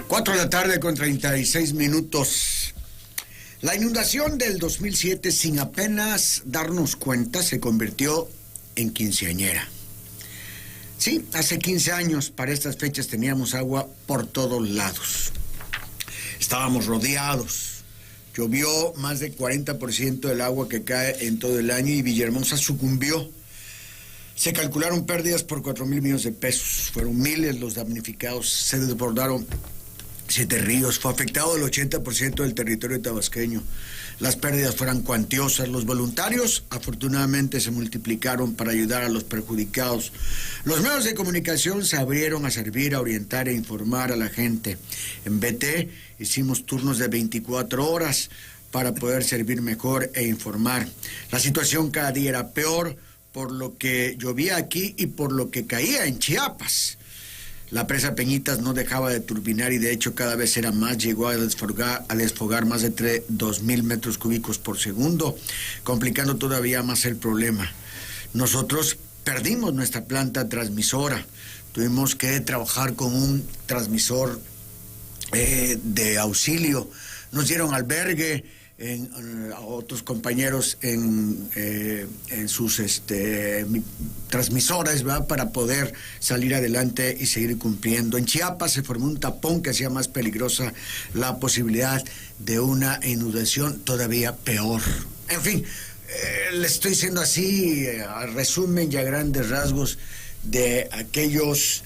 4 de la tarde con 36 minutos. La inundación del 2007, sin apenas darnos cuenta, se convirtió en quinceañera. Sí, hace 15 años, para estas fechas, teníamos agua por todos lados. Estábamos rodeados. Llovió más del 40% del agua que cae en todo el año y Villahermosa sucumbió. Se calcularon pérdidas por 4,000 millones de pesos. Fueron miles los damnificados. Se desbordaron 7 ríos. Fue afectado el 80% del territorio tabasqueño. Las pérdidas fueron cuantiosas. Los voluntarios, afortunadamente, se multiplicaron para ayudar a los perjudicados. Los medios de comunicación se abrieron a servir, a orientar e informar a la gente. En BT hicimos turnos de 24 horas para poder servir mejor e informar. La situación cada día era peor por lo que llovía aquí y por lo que caía en Chiapas. La presa Peñitas no dejaba de turbinar y de hecho cada vez era más. Llegó a desfogar más de 2,000 metros cúbicos por segundo, complicando todavía más el problema. Nosotros perdimos nuestra planta transmisora. Tuvimos que trabajar con un transmisor de auxilio. Nos dieron albergue a otros compañeros en sus transmisores, ¿verdad?, para poder salir adelante y seguir cumpliendo. En Chiapas se formó un tapón que hacía más peligrosa la posibilidad de una inundación todavía peor. En fin, le estoy diciendo así, a resumen y a grandes rasgos de aquellos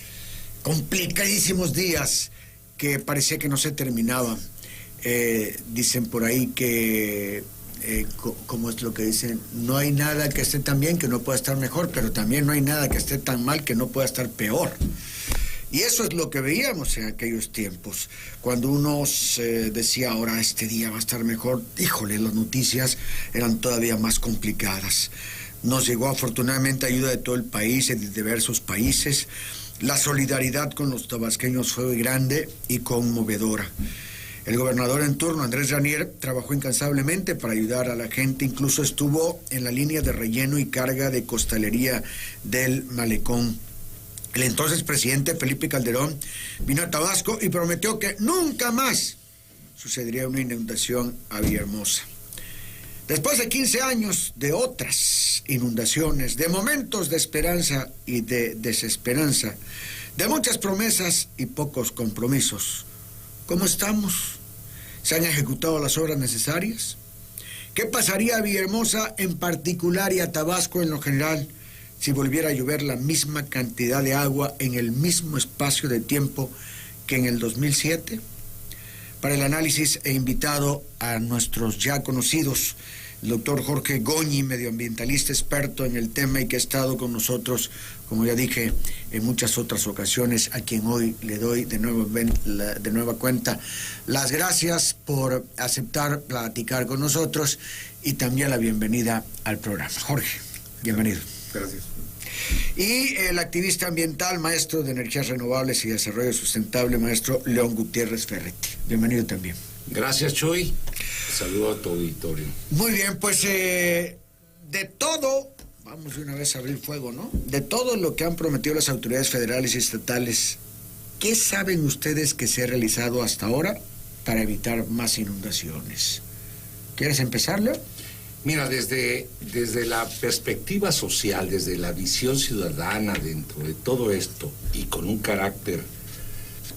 complicadísimos días que parecía que no se terminaban. Dicen por ahí que, ¿cómo es lo que dicen? No hay nada que esté tan bien que no pueda estar mejor, pero también no hay nada que esté tan mal que no pueda estar peor. Y eso es lo que veíamos en aquellos tiempos. Cuando uno decía, ahora este día va a estar mejor, híjole, las noticias eran todavía más complicadas. Nos llegó afortunadamente ayuda de todo el país, de diversos países. La solidaridad con los tabasqueños fue grande y conmovedora. El gobernador en turno, Andrés Ranier, trabajó incansablemente para ayudar a la gente, incluso estuvo en la línea de relleno y carga de costalería del Malecón. El entonces presidente Felipe Calderón vino a Tabasco y prometió que nunca más sucedería una inundación a Villahermosa. Después de 15 años de otras inundaciones, de momentos de esperanza y de desesperanza, de muchas promesas y pocos compromisos, ¿cómo estamos? ¿Se han ejecutado las obras necesarias? ¿Qué pasaría a Villahermosa en particular y a Tabasco en lo general si volviera a llover la misma cantidad de agua en el mismo espacio de tiempo que en el 2007? Para el análisis he invitado a nuestros ya conocidos, el doctor Jorge Goñi, medioambientalista experto en el tema y que ha estado con nosotros, como ya dije, en muchas otras ocasiones, a quien hoy le doy de nueva cuenta las gracias por aceptar platicar con nosotros y también la bienvenida al programa. Jorge, bienvenido. Gracias. Y el activista ambiental, maestro de energías renovables y desarrollo sustentable, maestro León Gutiérrez Ferretti. Bienvenido también. Gracias, Chuy. Saludo a tu auditorio. Muy bien, pues de todo, vamos de una vez a abrir fuego, ¿no? De todo lo que han prometido las autoridades federales y estatales, ¿qué saben ustedes que se ha realizado hasta ahora para evitar más inundaciones? ¿Quieres empezar, Leo? Mira, desde la perspectiva social, desde la visión ciudadana dentro de todo esto y con un carácter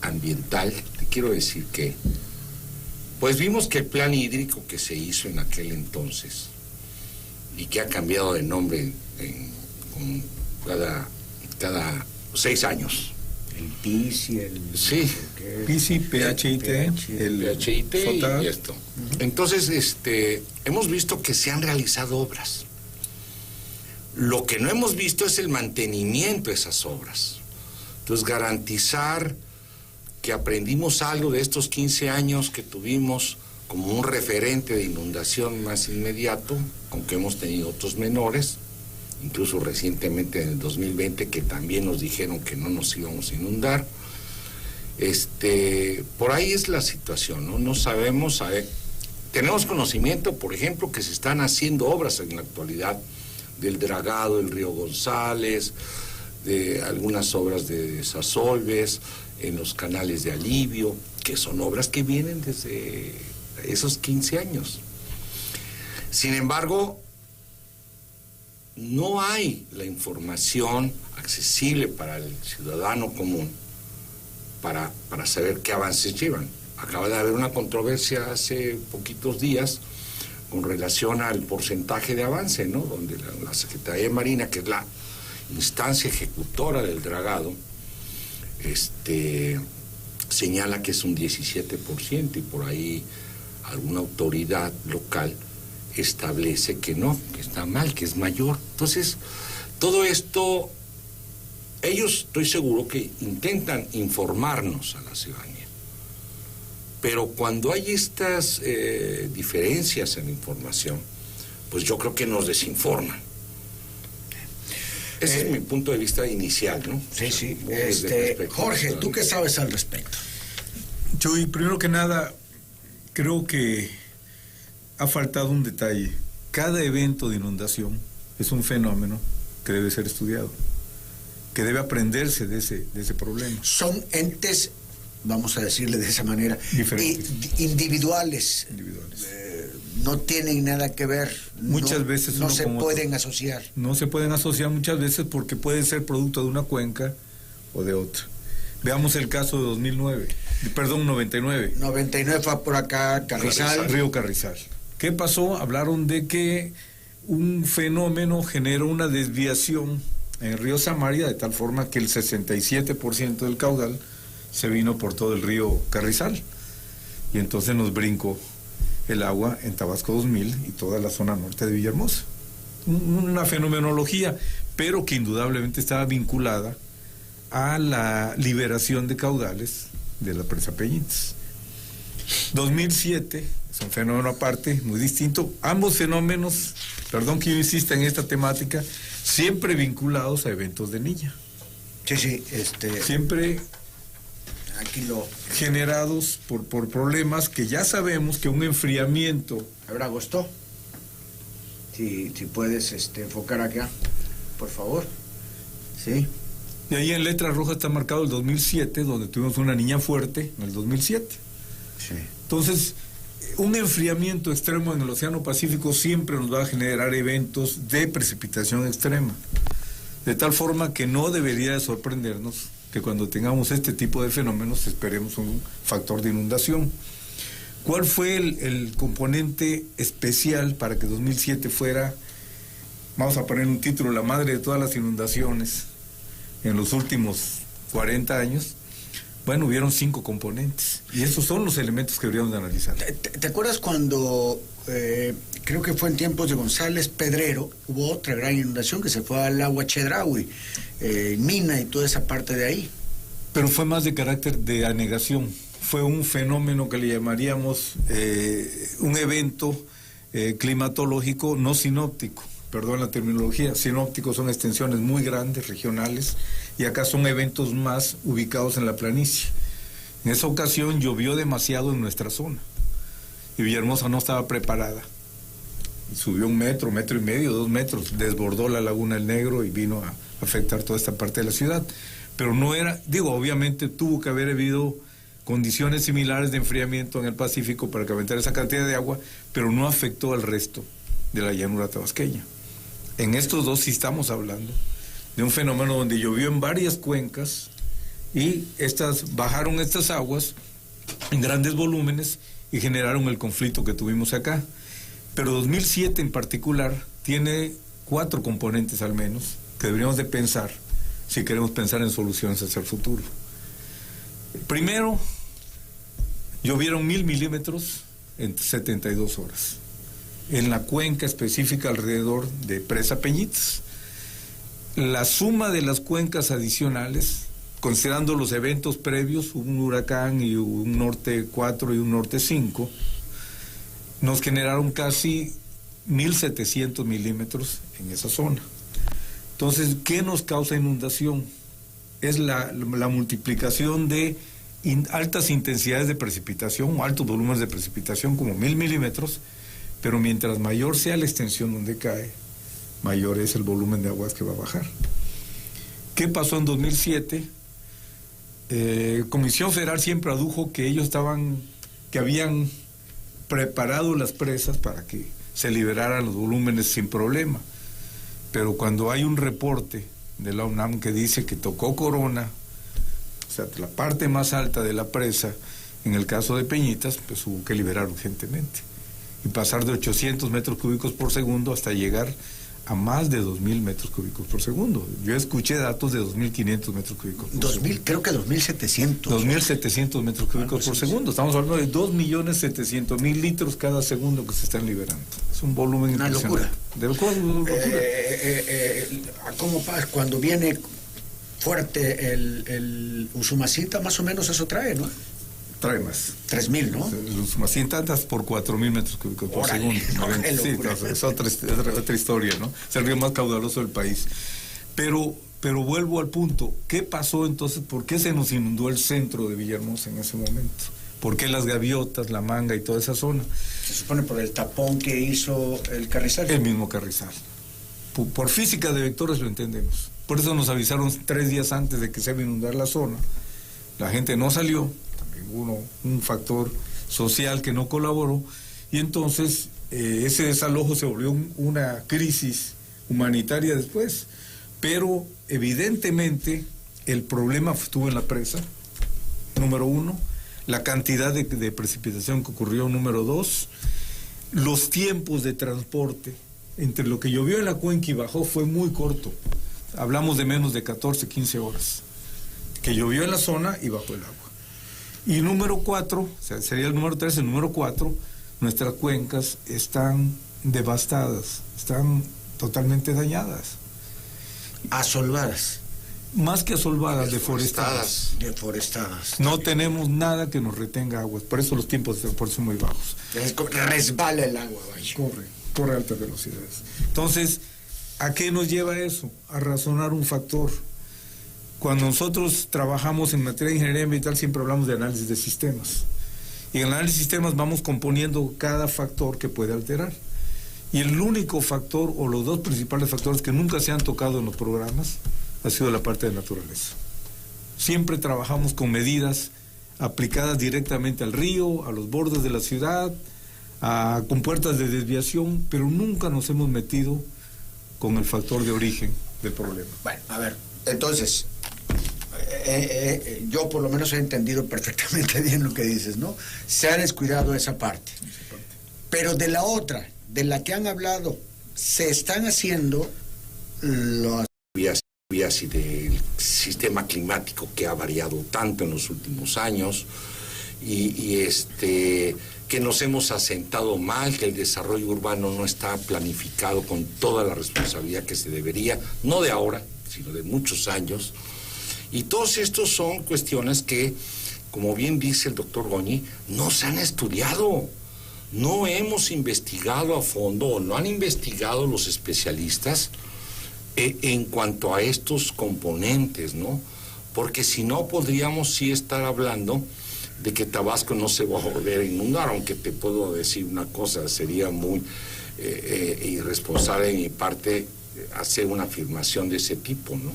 ambiental, te quiero decir que pues vimos que el plan hídrico que se hizo en aquel entonces y que ha cambiado de nombre cada 6 años. El PIS y el... Sí. PIS y PHIT. El PHIT y esto. Entonces, hemos visto que se han realizado obras. Lo que no hemos visto es el mantenimiento de esas obras. Entonces, garantizar que aprendimos algo de estos 15 años que tuvimos como un referente de inundación más inmediato, aunque hemos tenido otros menores, incluso recientemente en el 2020 que también nos dijeron que no nos íbamos a inundar. Por ahí es la situación, ¿no? No sabemos, tenemos conocimiento, por ejemplo, que se están haciendo obras en la actualidad del dragado del río González, de algunas obras de desasolves, en los canales de alivio, que son obras que vienen desde esos 15 años. Sin embargo, no hay la información accesible para el ciudadano común para saber qué avances llevan. Acaba de haber una controversia hace poquitos días con relación al porcentaje de avance, ¿no? Donde la Secretaría de Marina, que es la instancia ejecutora del dragado, señala que es un 17%, y por ahí alguna autoridad local establece que no, que está mal, que es mayor. Entonces, todo esto, ellos estoy seguro que intentan informarnos a la ciudadanía, pero cuando hay estas diferencias en la información, pues yo creo que nos desinforman. Ese es mi punto de vista inicial, ¿no? Sí, sí. Jorge, ¿tú qué sabes al respecto? Chuy, primero que nada, creo que ha faltado un detalle. Cada evento de inundación es un fenómeno que debe ser estudiado, que debe aprenderse de ese problema. Son entes, vamos a decirle de esa manera, individuales. No tienen nada que ver. Muchas veces no se pueden asociar. No se pueden asociar muchas veces porque pueden ser producto de una cuenca o de otra. Veamos el caso de 99. 99 fue por acá, Carrizal. Río Carrizal. ¿Qué pasó? Hablaron de que un fenómeno generó una desviación en el río Samaria, de tal forma que el 67% del caudal se vino por todo el río Carrizal. Y entonces nos brincó el agua en Tabasco 2000 y toda la zona norte de Villahermosa. Una fenomenología, pero que indudablemente estaba vinculada a la liberación de caudales de la presa Peñitas. 2007 es un fenómeno aparte, muy distinto. Ambos fenómenos, perdón que yo insista en esta temática, siempre vinculados a eventos de Niña. Sí, siempre aquí lo generados por problemas que ya sabemos que un enfriamiento. Ahora Agosto, si puedes enfocar acá, por favor. Sí. Y ahí en letra roja está marcado el 2007, donde tuvimos una niña fuerte en el 2007. Sí. Entonces, un enfriamiento extremo en el Océano Pacífico siempre nos va a generar eventos de precipitación extrema. De tal forma que no debería de sorprendernos que cuando tengamos este tipo de fenómenos esperemos un factor de inundación. ¿Cuál fue el componente especial para que 2007 fuera, vamos a poner un título, la madre de todas las inundaciones en los últimos 40 años? Bueno, hubieron 5 componentes, y esos son los elementos que deberíamos de analizar. ¿Te acuerdas cuando, creo que fue en tiempos de González Pedrero, hubo otra gran inundación que se fue al agua Chedraui, Mina y toda esa parte de ahí? Pero fue más de carácter de anegación, fue un fenómeno que le llamaríamos un evento climatológico no sinóptico. Perdón la terminología, sinópticos son extensiones muy grandes, regionales, y acá son eventos más ubicados en la planicie. En esa ocasión llovió demasiado en nuestra zona, y Villahermosa no estaba preparada. Subió 1 metro, 1,5 metros, 2 metros, desbordó la Laguna del Negro y vino a afectar toda esta parte de la ciudad. Pero no era, obviamente tuvo que haber habido condiciones similares de enfriamiento en el Pacífico para que aumentara esa cantidad de agua, pero no afectó al resto de la llanura tabasqueña. En estos dos sí estamos hablando de un fenómeno donde llovió en varias cuencas y bajaron estas aguas en grandes volúmenes y generaron el conflicto que tuvimos acá. Pero 2007 en particular tiene 4 componentes al menos que deberíamos de pensar si queremos pensar en soluciones hacia el futuro. Primero, llovieron 1,000 milímetros en 72 horas. En la cuenca específica alrededor de Presa Peñitas. La suma de las cuencas adicionales, considerando los eventos previos, un huracán y un norte 4 y un norte 5, nos generaron casi 1,700 milímetros en esa zona. Entonces, ¿qué nos causa inundación? Es la multiplicación de altas intensidades de precipitación, altos volúmenes de precipitación, como 1,000 milímetros, pero mientras mayor sea la extensión donde cae, mayor es el volumen de aguas que va a bajar. ¿Qué pasó en 2007? Comisión Federal siempre adujo que ellos que habían preparado las presas para que se liberaran los volúmenes sin problema. Pero cuando hay un reporte de la UNAM que dice que tocó corona, o sea, la parte más alta de la presa, en el caso de Peñitas, pues hubo que liberar urgentemente. Y pasar de 800 metros cúbicos por segundo hasta llegar a más de 2.000 metros cúbicos por segundo. Yo escuché datos de 2.500 metros cúbicos por segundo. Creo que 2.700. 2.700 metros cúbicos por segundo. Estamos hablando de 2.700.000 litros cada segundo que se están liberando. Es un volumen impresionante. Una locura. ¿Cómo pasa? Cuando viene fuerte el Usumacinta, más o menos eso trae, ¿no? Trae más. 3.000, ¿no? Los Usumacinta andas por 4.000 metros cúbicos por segundo. Sí, es otra historia, ¿no? Es el río más caudaloso del país. Pero vuelvo al punto. ¿Qué pasó entonces? ¿Por qué se nos inundó el centro de Villahermosa en ese momento? ¿Por qué las gaviotas, la Manga y toda esa zona? Se supone por el tapón que hizo el Carrizal. El mismo Carrizal. Por física de vectores lo entendemos. Por eso nos avisaron 3 días antes de que se iba a inundar la zona. La gente no salió. Hubo un factor social que no colaboró, y entonces ese desalojo se volvió una crisis humanitaria después. Pero evidentemente el problema estuvo en la presa, número 1, la cantidad de precipitación que ocurrió, número 2, los tiempos de transporte entre lo que llovió en la cuenca y bajó fue muy corto. Hablamos de menos de 14, 15 horas que llovió en la zona y bajó el agua. Y número 4, o sea, sería el número 3, el número 4, nuestras cuencas están devastadas, están totalmente dañadas. Asolvadas. Más que asolvadas, deforestadas. No tenemos nada que nos retenga aguas, por eso los tiempos de transporte son muy bajos. Resbala el agua, vaya. Corre a altas velocidades. Entonces, ¿a qué nos lleva eso? A razonar un factor. Cuando nosotros trabajamos en materia de ingeniería ambiental siempre hablamos de análisis de sistemas. Y en el análisis de sistemas vamos componiendo cada factor que puede alterar. Y el único factor, o los 2 principales factores que nunca se han tocado en los programas, ha sido la parte de naturaleza. Siempre trabajamos con medidas aplicadas directamente al río, a los bordes de la ciudad, con puertas de desviación, pero nunca nos hemos metido con el factor de origen del problema. Bueno, a ver, entonces, yo por lo menos he entendido perfectamente bien lo que dices, ¿no? Se ha descuidado esa parte. Pero de la otra, de la que han hablado, se están haciendo las vías y del sistema climático que ha variado tanto en los últimos años y que nos hemos asentado mal, que el desarrollo urbano no está planificado con toda la responsabilidad que se debería, no de ahora, sino de muchos años. Y todos estos son cuestiones que, como bien dice el doctor Goñi, no se han estudiado. No hemos investigado a fondo, o no han investigado los especialistas en cuanto a estos componentes, ¿no? Porque si no, podríamos sí estar hablando de que Tabasco no se va a volver a inundar, aunque te puedo decir una cosa, sería muy irresponsable de mi parte hacer una afirmación de ese tipo, ¿no?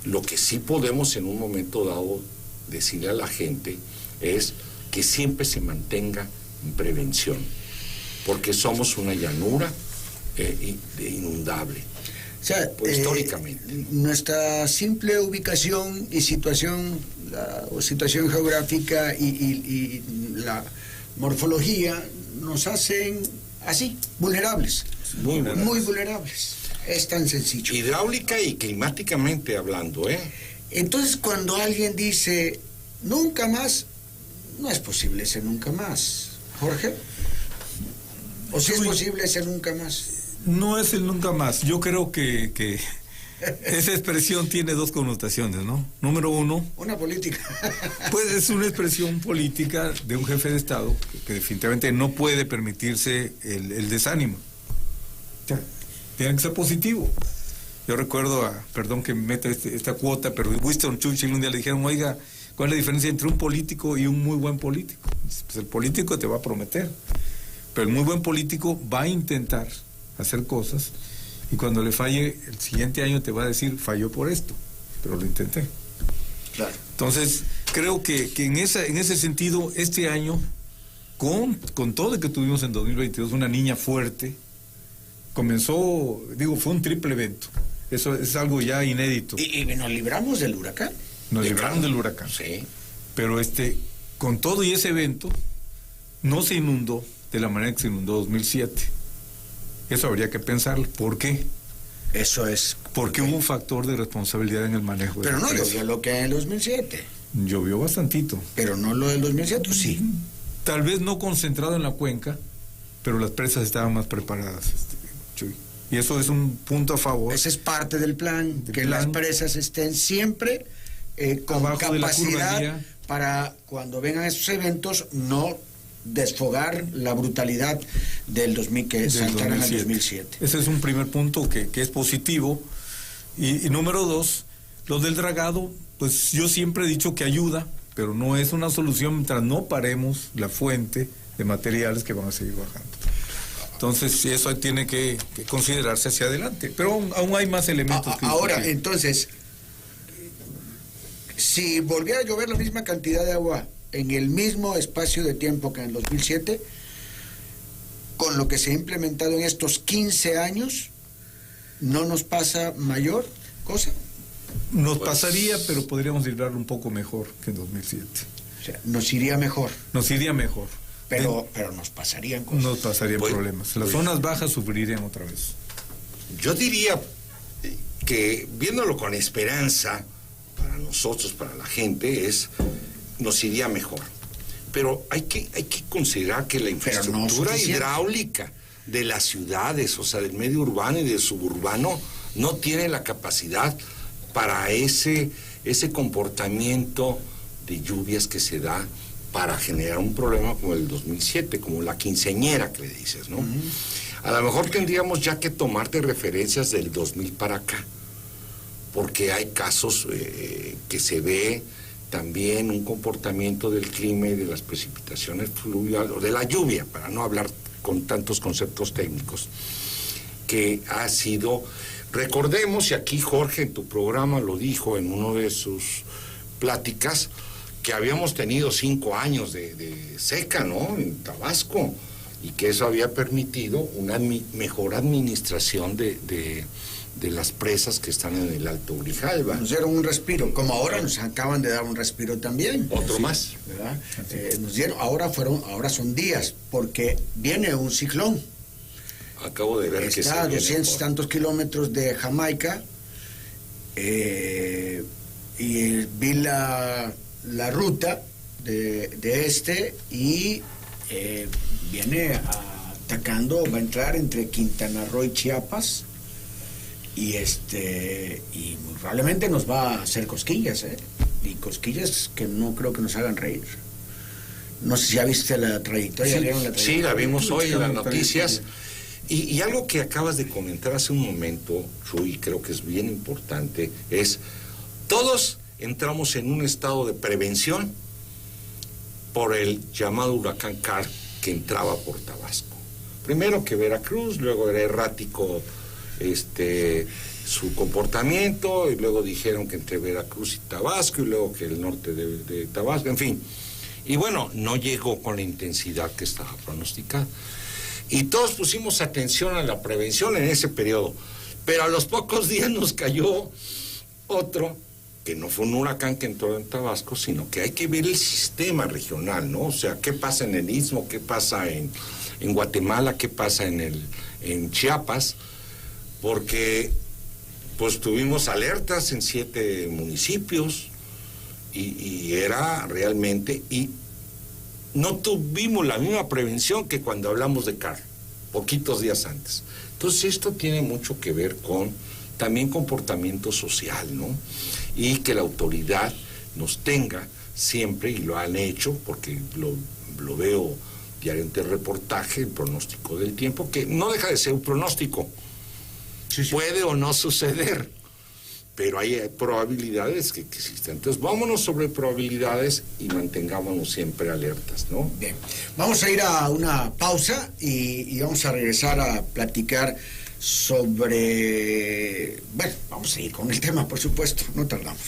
Lo que sí podemos en un momento dado decirle a la gente es que siempre se mantenga en prevención, porque somos una llanura inundable. O sea, históricamente. Nuestra simple ubicación y situación geográfica y la morfología nos hacen así, vulnerables. Muy vulnerables. Es tan sencillo. Hidráulica y climáticamente hablando, ¿eh? Entonces, cuando alguien dice nunca más, no es posible ese nunca más, Jorge. ¿O si es posible ese nunca más? No es el nunca más. Yo creo que esa expresión tiene 2 connotaciones, ¿no? Número 1... Una política. Pues es una expresión política de un jefe de Estado que definitivamente no puede permitirse el desánimo. Tiene que ser positivo. Yo recuerdo, perdón que meta esta cuota, pero Winston Churchill un día le dijeron, oiga, ¿cuál es la diferencia entre un político y un muy buen político? Pues el político te va a prometer, pero el muy buen político va a intentar hacer cosas y cuando le falle el siguiente año te va a decir, falló por esto, pero lo intenté. Claro. Entonces, creo que en ese sentido, este año, con todo lo que tuvimos en 2022, una niña fuerte, comenzó, fue un triple evento. Eso es algo ya inédito. ¿Y nos libramos del huracán? Nos libraron del huracán. Sí. Pero con todo y ese evento, no se inundó de la manera que se inundó 2007. Eso habría que pensarlo. ¿Por qué? Eso es. Porque hubo un factor de responsabilidad en el manejo. Pero no llovió lo que en el 2007. Llovió bastantito. Pero no lo del 2007, sí. Tal vez no concentrado en la cuenca, pero las presas estaban más preparadas, Chuy. Y eso es un punto a favor. Ese es parte del plan, que las presas estén siempre con capacidad para cuando vengan esos eventos no desfogar la brutalidad del 2000 que saltaron en el 2007. Ese es un primer punto que es positivo. Y número 2, lo del dragado, pues yo siempre he dicho que ayuda, pero no es una solución mientras no paremos la fuente de materiales que van a seguir bajando. Entonces, eso tiene que considerarse hacia adelante. Pero aún hay más elementos. Ahora, entonces, si volviera a llover la misma cantidad de agua en el mismo espacio de tiempo que en el 2007, con lo que se ha implementado en estos 15 años, ¿no nos pasa mayor cosa? Nos pasaría, pero podríamos librarlo un poco mejor que en 2007. O sea, nos iría mejor. Nos iría mejor. Pero nos pasarían cosas. Nos pasarían problemas. Las zonas bajas sufrirían otra vez. Yo diría que, viéndolo con esperanza, para nosotros, para la gente, nos iría mejor. Pero hay que considerar que la infraestructura hidráulica de las ciudades, o sea, del medio urbano y del suburbano, no tiene la capacidad para ese comportamiento de lluvias que se da para generar un problema como el 2007, como la quinceañera que le dices, ¿no? A lo mejor tendríamos ya que tomarte referencias del 2000 para acá, porque hay casos que se ve también un comportamiento del clima y de las precipitaciones fluviales, o de la lluvia, para no hablar con tantos conceptos técnicos, que ha sido... Recordemos, y aquí Jorge en tu programa lo dijo en una de sus pláticas, que habíamos tenido 5 años de seca, ¿no?, en Tabasco, y que eso había permitido una mejor administración de las presas que están en el Alto Grijalva. Nos dieron un respiro, como ahora nos acaban de dar un respiro también. Otro más. ¿Verdad? Nos dieron, ahora son días, porque viene un ciclón. Acabo de ver que está a 200 y tantos kilómetros de Jamaica, y vi la ruta de y viene atacando, va a entrar entre Quintana Roo y Chiapas, y muy probablemente nos va a hacer cosquillas, y cosquillas que no creo que nos hagan reír. No sé si ya viste la trayectoria. Sí, la vimos hoy en las noticias. Y algo que acabas de comentar hace un momento, Chuy, creo que es bien importante, es todos entramos en un estado de prevención por el llamado huracán Carl que entraba por Tabasco. Primero que Veracruz, luego era errático su comportamiento, y luego dijeron que entre Veracruz y Tabasco, y luego que el norte de Tabasco, en fin. Y bueno, no llegó con la intensidad que estaba pronosticada. Y todos pusimos atención a la prevención en ese periodo. Pero a los pocos días nos cayó otro, que no fue un huracán que entró en Tabasco, sino que hay que ver el sistema regional, ¿no? O sea, qué pasa en el Istmo, qué pasa en Guatemala, qué pasa en Chiapas, porque pues tuvimos alertas en 7 municipios y era realmente... y no tuvimos la misma prevención que cuando hablamos de Carl, poquitos días antes. Entonces esto tiene mucho que ver con también comportamiento social, ¿no? Y que la autoridad nos tenga siempre, y lo han hecho, porque lo veo diariamente el reportaje, el pronóstico del tiempo, que no deja de ser un pronóstico. Sí. Puede o no suceder, pero hay probabilidades que existen. Entonces, vámonos sobre probabilidades y mantengámonos siempre alertas, ¿no? Bien, vamos a ir a una pausa y vamos a regresar a platicar sobre... Bueno, vamos a ir con el tema, por supuesto, no tardamos.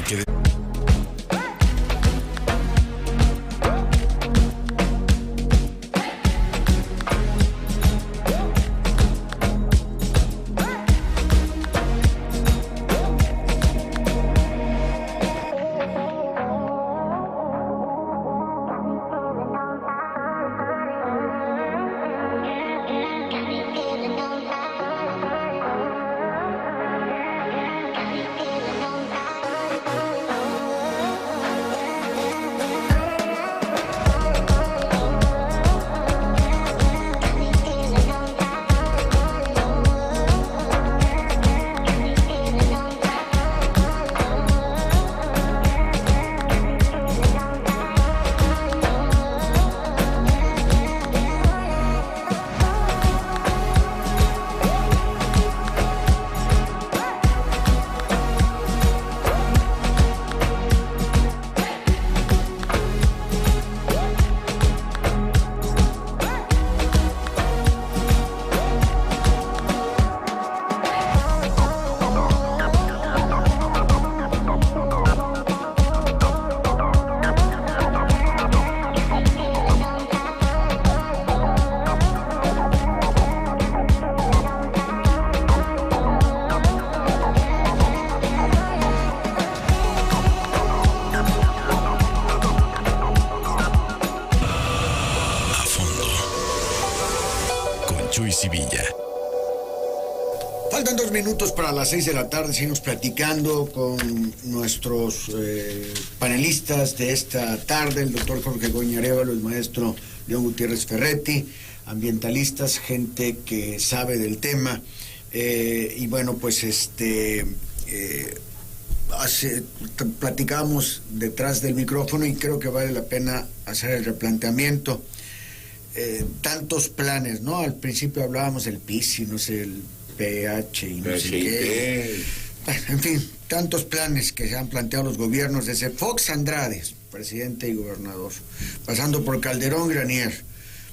hay que... Faltan 2 minutos para las 6 de la tarde. Seguimos platicando con nuestros panelistas de esta tarde, el doctor Jorge Goñi Arévalo, el maestro León Gutiérrez Ferretti, ambientalistas, gente que sabe del tema. Y bueno, pues platicamos detrás del micrófono y creo que vale la pena hacer el replanteamiento. Tantos planes, ¿no? Al principio hablábamos del PIS y no sé, el PH y no sé qué. En fin, tantos planes que se han planteado los gobiernos desde Fox Andrade, presidente y gobernador, pasando por Calderón, Granier,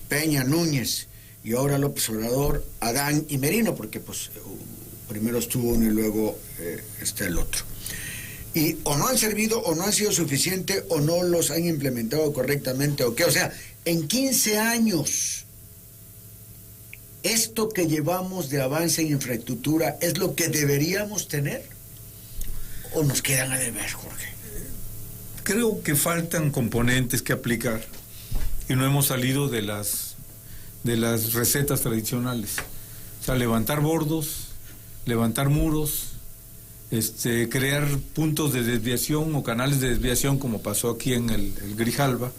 Peña, Núñez y ahora López Obrador, Adán y Merino, porque pues primero estuvo uno y luego está el otro. Y o no han servido, o no han sido suficientes, o no los han implementado correctamente, o qué. O sea, en 15 años, ¿esto que llevamos de avance en infraestructura es lo que deberíamos tener? ¿O nos quedan a deber, Jorge? Creo que faltan componentes que aplicar y no hemos salido de las recetas tradicionales. O sea, levantar bordos, levantar muros, crear puntos de desviación o canales de desviación, como pasó aquí en el Grijalba,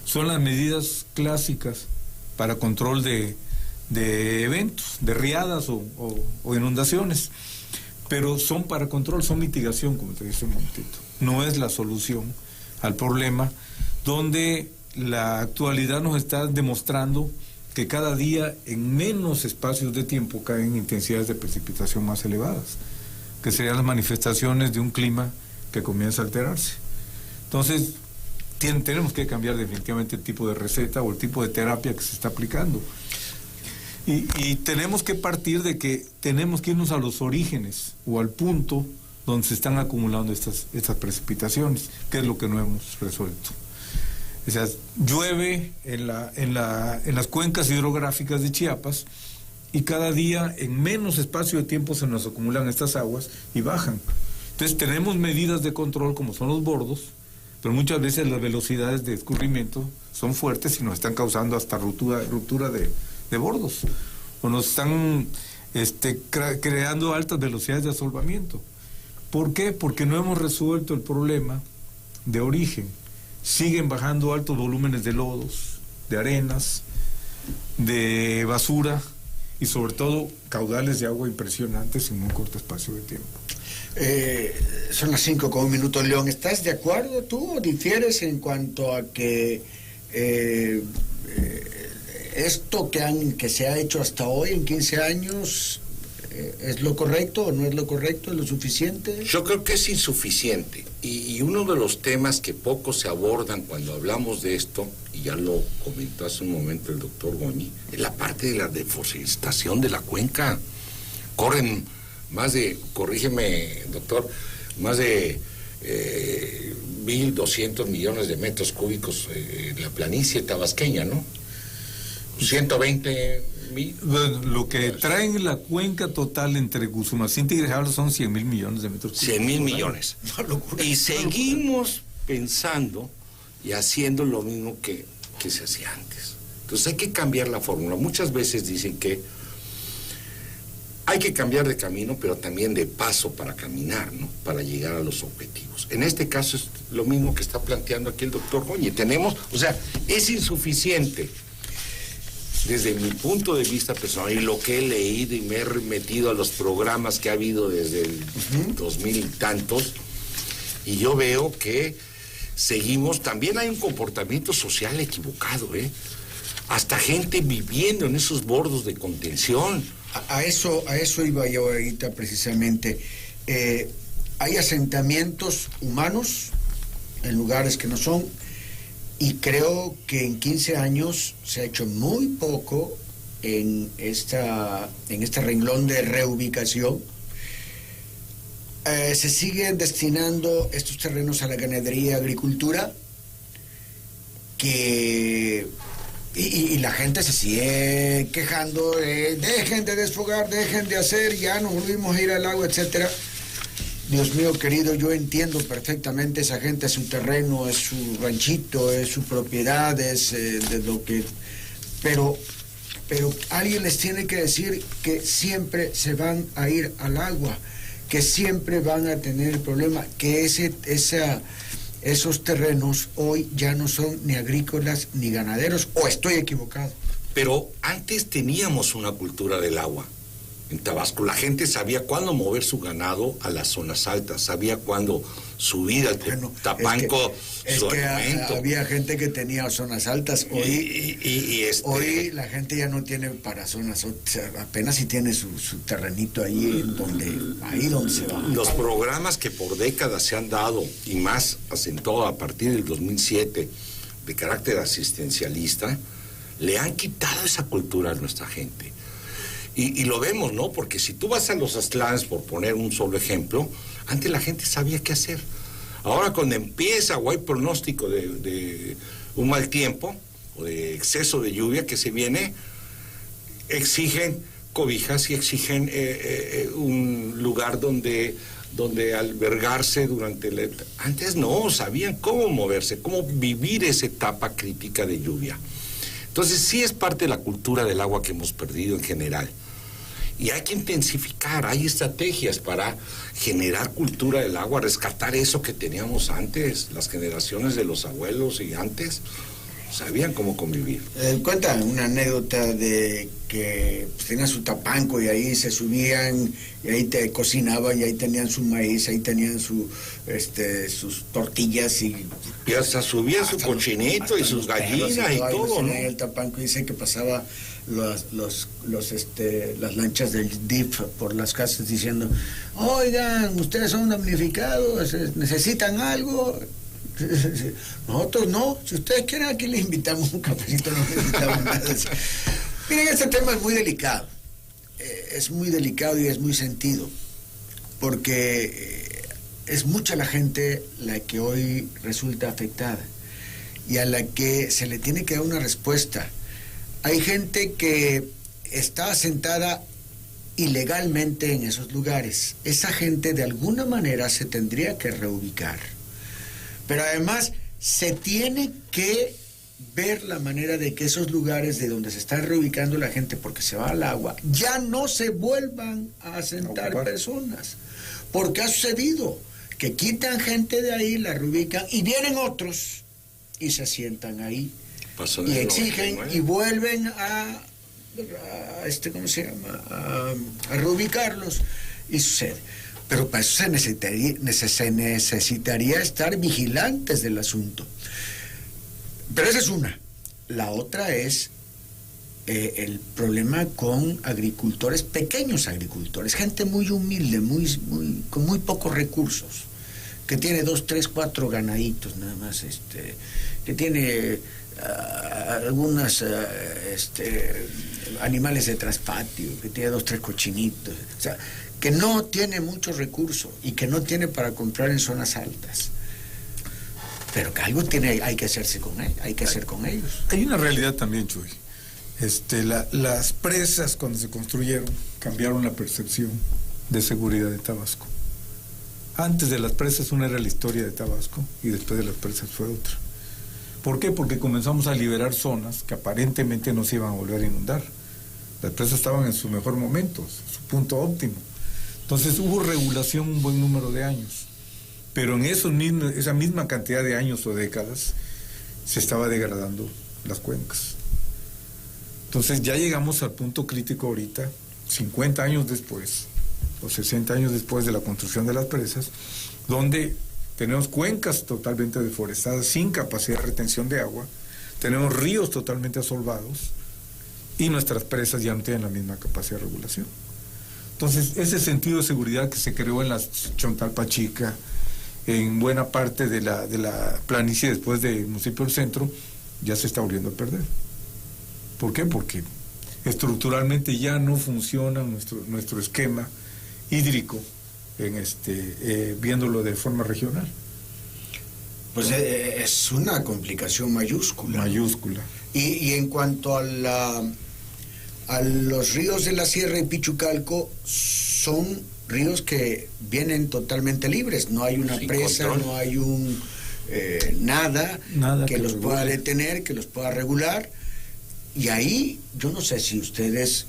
son las medidas clásicas para control de eventos, de riadas o inundaciones. Pero son para control, son mitigación, como te dije un momentito. No es la solución al problema, donde la actualidad nos está demostrando que cada día en menos espacios de tiempo caen intensidades de precipitación más elevadas, que serían las manifestaciones de un clima que comienza a alterarse. Entonces, tenemos que cambiar definitivamente el tipo de receta o el tipo de terapia que se está aplicando. Y tenemos que partir de que tenemos que irnos a los orígenes o al punto donde se están acumulando estas precipitaciones, que es lo que no hemos resuelto. O sea, llueve en las cuencas hidrográficas de Chiapas y cada día en menos espacio de tiempo se nos acumulan estas aguas y bajan. Entonces tenemos medidas de control como son los bordos, pero muchas veces las velocidades de escurrimiento son fuertes y nos están causando hasta ruptura de bordos, o nos están creando altas velocidades de asolvamiento. ¿Por qué? Porque no hemos resuelto el problema de origen. Siguen bajando altos volúmenes de lodos, de arenas, de basura y sobre todo caudales de agua impresionantes en un corto espacio de tiempo. Son las 5 con un minuto, León. ¿Estás de acuerdo tú o difieres en cuanto a que esto que se ha hecho hasta hoy en 15 años es lo correcto o no es lo correcto, es lo suficiente? Yo creo que es insuficiente y uno de los temas que poco se abordan cuando hablamos de esto, y ya lo comentó hace un momento el doctor Goñi, es la parte de la deforestación de la cuenca. Corren más de, corrígeme doctor, más de 1.200 millones de metros cúbicos en la planicie tabasqueña, ¿no? 120 mil. Lo que traen la cuenca total entre Gusumacinta y Grijalva son 100.000 millones de metros cúbicos. 100.000 millones. Y seguimos pensando y haciendo lo mismo que se hacía antes. Entonces hay que cambiar la fórmula. Muchas veces dicen que hay que cambiar de camino, pero también de paso para caminar, ¿no? Para llegar a los objetivos. En este caso es lo mismo que está planteando aquí el doctor Joñe. Es insuficiente desde mi punto de vista personal y lo que he leído y me he remetido a los programas que ha habido desde el 2000 y tantos, y yo veo que seguimos, también hay un comportamiento social equivocado, hasta gente viviendo en esos bordos de contención. A eso iba yo ahorita precisamente. Hay asentamientos humanos en lugares que no son, y creo que en 15 años se ha hecho muy poco en este renglón de reubicación. Se siguen destinando estos terrenos a la ganadería y agricultura, y la gente se sigue quejando de dejen de desfogar, dejen de hacer, ya nos volvimos a ir al agua, etcétera. Dios mío querido, yo entiendo perfectamente, esa gente es su terreno, es su ranchito, es su propiedad, es de lo que... Pero alguien les tiene que decir que siempre se van a ir al agua, que siempre van a tener el problema, que esos terrenos hoy ya no son ni agrícolas ni ganaderos, o estoy equivocado. Pero antes teníamos una cultura del agua. En Tabasco la gente sabía cuándo mover su ganado a las zonas altas, sabía cuándo subir al Tapanco su alimento. Había gente que tenía zonas altas. Hoy la gente ya no tiene para zonas, apenas si tiene su terrenito ahí donde se va. Los programas que por décadas se han dado, y más acentuado a partir del 2007, de carácter asistencialista, le han quitado esa cultura a nuestra gente. Y lo vemos, ¿no? Porque si tú vas a los Aztlans, por poner un solo ejemplo, antes la gente sabía qué hacer. Ahora cuando empieza o hay pronóstico de un mal tiempo o de exceso de lluvia que se viene, exigen cobijas y exigen un lugar donde albergarse durante la... Antes no, sabían cómo moverse, cómo vivir esa etapa crítica de lluvia. Entonces sí es parte de la cultura del agua que hemos perdido en general. Y hay que intensificar, hay estrategias para generar cultura del agua, rescatar eso que teníamos antes, las generaciones de los abuelos y antes sabían cómo convivir. Cuenta una anécdota de que tenían su tapanco y ahí se subían y ahí te cocinaban y ahí tenían su maíz, ahí tenían sus tortillas y hasta subían su cochinito y sus gallinas y todo, ¿no? El tapanco dice que pasaba las lanchas del DIF por las casas diciendo, oigan, ustedes son damnificados, necesitan algo. Nosotros no, si ustedes quieren aquí les invitamos un cafecito, no necesitamos nada. Miren, este tema es muy delicado, y es muy sentido, porque es mucha la gente la que hoy resulta afectada y a la que se le tiene que dar una respuesta. Hay gente que está asentada ilegalmente en esos lugares. Esa gente de alguna manera se tendría que reubicar. Pero además se tiene que ver la manera de que esos lugares de donde se está reubicando la gente porque se va al agua, ya no se vuelvan a asentar personas. Porque ha sucedido que quitan gente de ahí, la reubican y vienen otros y se asientan ahí. Y exigen y vuelven a reubicarlos y sucede. Pero para eso se necesitaría estar vigilantes del asunto. Pero esa es una. La otra es el problema con agricultores, pequeños agricultores, gente muy humilde, con muy pocos recursos, que tiene 2, 3, 4 ganaditos nada más, que tiene algunos animales de traspatio, que tiene 2, 3 cochinitos, o sea, que no tiene muchos recursos y que no tiene para comprar en zonas altas. Pero que algo hay que hacerse con él, hay que hacer con ellos. Hay una realidad también, Chuy. Las presas, cuando se construyeron, cambiaron la percepción de seguridad de Tabasco. Antes de las presas una era la historia de Tabasco y después de las presas fue otra. ¿Por qué? Porque comenzamos a liberar zonas que aparentemente no se iban a volver a inundar. Las presas estaban en su mejor momento, su punto óptimo. Entonces hubo regulación un buen número de años. Pero en esa misma cantidad de años o décadas se estaba degradando las cuencas. Entonces ya llegamos al punto crítico ahorita, 50 años después, o 60 años después de la construcción de las presas, donde tenemos cuencas totalmente deforestadas, sin capacidad de retención de agua, tenemos ríos totalmente asolvados, y nuestras presas ya no tienen la misma capacidad de regulación. Entonces, ese sentido de seguridad que se creó en la Chontalpa Chica, en buena parte de la planicie después del municipio del centro, ya se está volviendo a perder. ¿Por qué? Porque estructuralmente ya no funciona nuestro esquema hídrico, viéndolo de forma regional. Pues es una complicación mayúscula. Mayúscula. Y en cuanto a los ríos de la Sierra y Pichucalco, son ríos que vienen totalmente libres, no hay una presa, control. No hay nada que los pueda detener, que los pueda regular, y ahí yo no sé si ustedes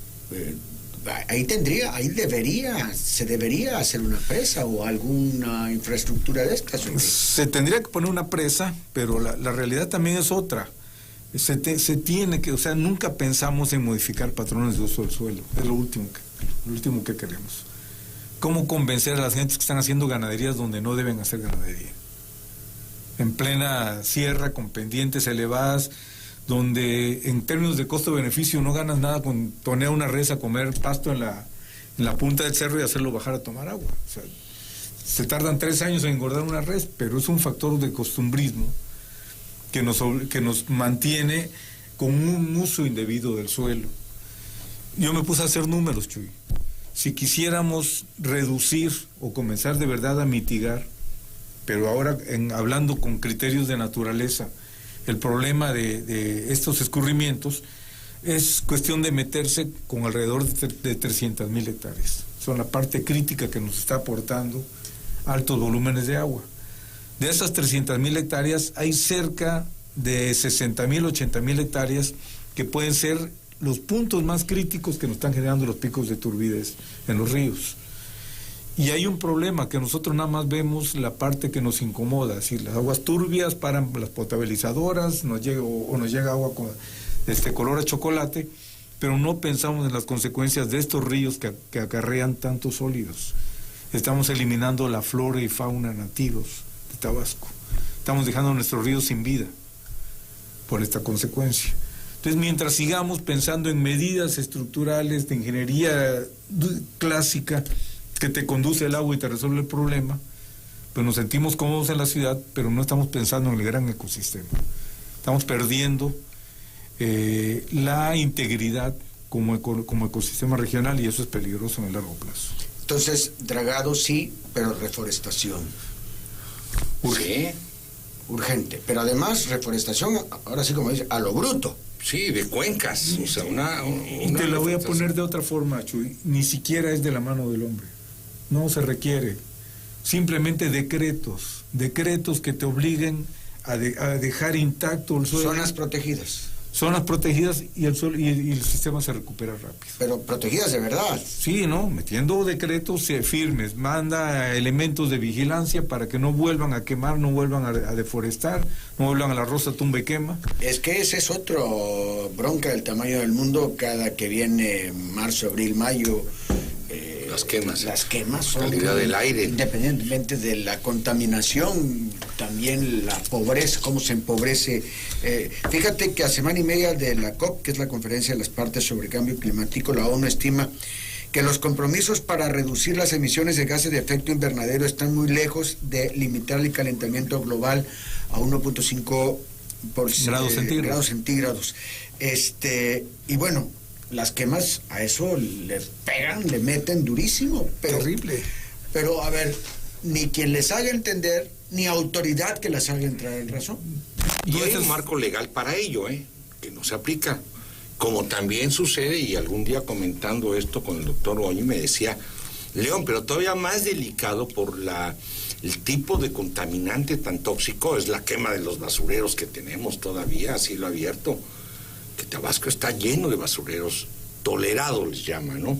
se debería hacer una presa o alguna infraestructura de estas. Se tendría que poner una presa, pero la realidad también es otra. Se tiene que, nunca pensamos en modificar patrones de uso del suelo, es lo último que queremos. ¿Cómo convencer a las gentes que están haciendo ganaderías donde no deben hacer ganadería? En plena sierra, con pendientes elevadas, donde en términos de costo-beneficio no ganas nada con poner una res a comer pasto en la punta del cerro y hacerlo bajar a tomar agua. Se tardan 3 años en engordar una res, pero es un factor de costumbrismo que nos mantiene con un uso indebido del suelo. Yo me puse a hacer números, Chuy. Si quisiéramos reducir o comenzar de verdad a mitigar, pero ahora hablando con criterios de naturaleza, el problema de estos escurrimientos, es cuestión de meterse con alrededor de 300,000 hectáreas. Son la parte crítica que nos está aportando altos volúmenes de agua. De esas 300,000 hectáreas, hay cerca de 60,000, 80,000 hectáreas que pueden ser los puntos más críticos que nos están generando los picos de turbidez en los ríos. Y hay un problema, que nosotros nada más vemos la parte que nos incomoda, es decir, las aguas turbias paran las potabilizadoras, nos llega agua con color a chocolate, pero no pensamos en las consecuencias de estos ríos que acarrean tantos sólidos. Estamos eliminando la flora y fauna nativos de Tabasco. Estamos dejando nuestros ríos sin vida por esta consecuencia. Entonces, mientras sigamos pensando en medidas estructurales de ingeniería clásica que te conduce al agua y te resuelve el problema, pues nos sentimos cómodos en la ciudad, pero no estamos pensando en el gran ecosistema. Estamos perdiendo la integridad como ecosistema regional, y eso es peligroso en el largo plazo. Entonces, dragado sí, pero reforestación. Urgente. Pero además, reforestación, ahora sí como dice, a lo bruto. Sí, de cuencas. O sea, y te la voy a poner de otra forma, Chuy. Ni siquiera es de la mano del hombre. No se requiere. Simplemente decretos que te obliguen a dejar intacto el suelo. Zonas protegidas y el suelo y el sistema se recupera rápido. Pero protegidas de verdad. Sí, ¿no? Metiendo decretos firmes, manda elementos de vigilancia para que no vuelvan a quemar, no vuelvan a deforestar, no vuelvan a la rosa tumba y quema. Es que ese es otro bronca del tamaño del mundo. Cada que viene marzo, abril, mayo, las quemas son calidad del aire, independientemente de la contaminación, también la pobreza, cómo se empobrece. Fíjate que a semana y media de la COP, que es la conferencia de las partes sobre cambio climático, la ONU estima que los compromisos para reducir las emisiones de gases de efecto invernadero están muy lejos de limitar el calentamiento global a 1.5 grados centígrados. Y bueno, las quemas a eso le pegan, le meten durísimo. Pero, terrible. Pero, a ver, ni quien les haga entender, ni autoridad que las haga entrar en razón. Y hay un marco legal para ello, que no se aplica. Como también sucede, y algún día comentando esto con el doctor Oñi me decía, León, pero todavía más delicado por el tipo de contaminante tan tóxico es la quema de los basureros que tenemos todavía a cielo abierto. Que Tabasco está lleno de basureros tolerados, les llaman, ¿no?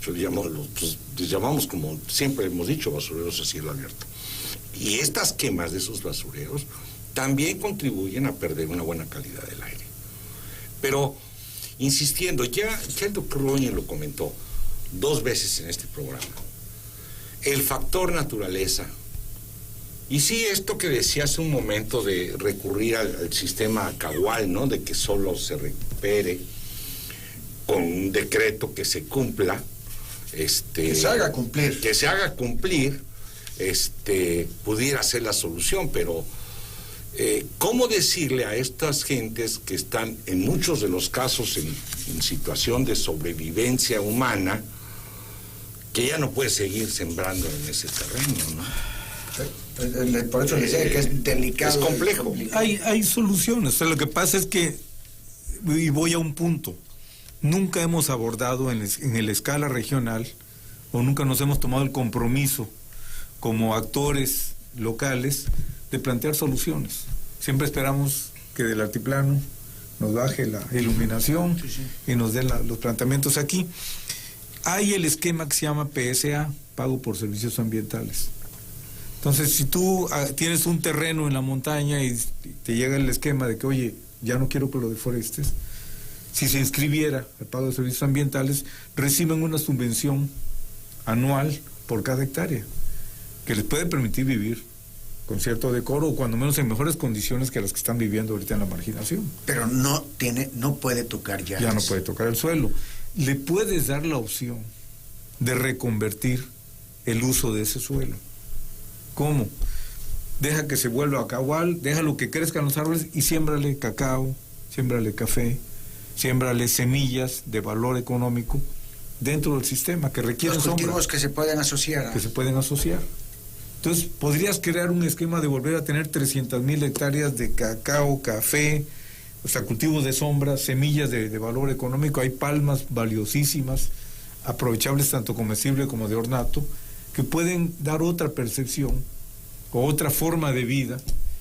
Yo les llamamos, como siempre hemos dicho, basureros a cielo abierto. Y estas quemas de esos basureros también contribuyen a perder una buena calidad del aire. Pero, insistiendo, ya el doctor Oñi lo comentó 2 veces en este programa, el factor naturaleza. Y sí, esto que decía hace un momento de recurrir al sistema Cagual, ¿no? De que solo se recupere con un decreto que se cumpla, que se haga cumplir. Que se haga cumplir, pudiera ser la solución, pero ¿cómo decirle a estas gentes que están en muchos de los casos en situación de sobrevivencia humana que ya no puede seguir sembrando en ese terreno, ¿no? Por eso les decía que es delicado. Es complejo. Hay soluciones. O sea, lo que pasa es que, y voy a un punto, nunca hemos abordado en la escala regional, o nunca nos hemos tomado el compromiso como actores locales de plantear soluciones. Siempre esperamos que del altiplano nos baje la iluminación y nos den los planteamientos aquí. Hay el esquema que se llama PSA, Pago por Servicios Ambientales. Entonces, si tú tienes un terreno en la montaña y te llega el esquema de que, oye, ya no quiero que lo deforestes, si se inscribiera al pago de servicios ambientales, reciben una subvención anual por cada hectárea, que les puede permitir vivir con cierto decoro, o cuando menos en mejores condiciones que las que están viviendo ahorita en la marginación. Pero no puede tocar ya. Ya no puede tocar el suelo. Le puedes dar la opción de reconvertir el uso de ese suelo. ¿Cómo? Deja que se vuelva a cagual, déjalo que crezcan los árboles y siémbrale cacao, siémbrale café, siémbrale semillas de valor económico dentro del sistema que requieren los cultivos sombra, que se pueden asociar. que se pueden asociar. Entonces, podrías crear un esquema de volver a tener 300,000 hectáreas de cacao, café, o sea, cultivos de sombra, semillas de valor económico. Hay palmas valiosísimas, aprovechables tanto comestible como de ornato, que pueden dar otra percepción o otra forma de vida,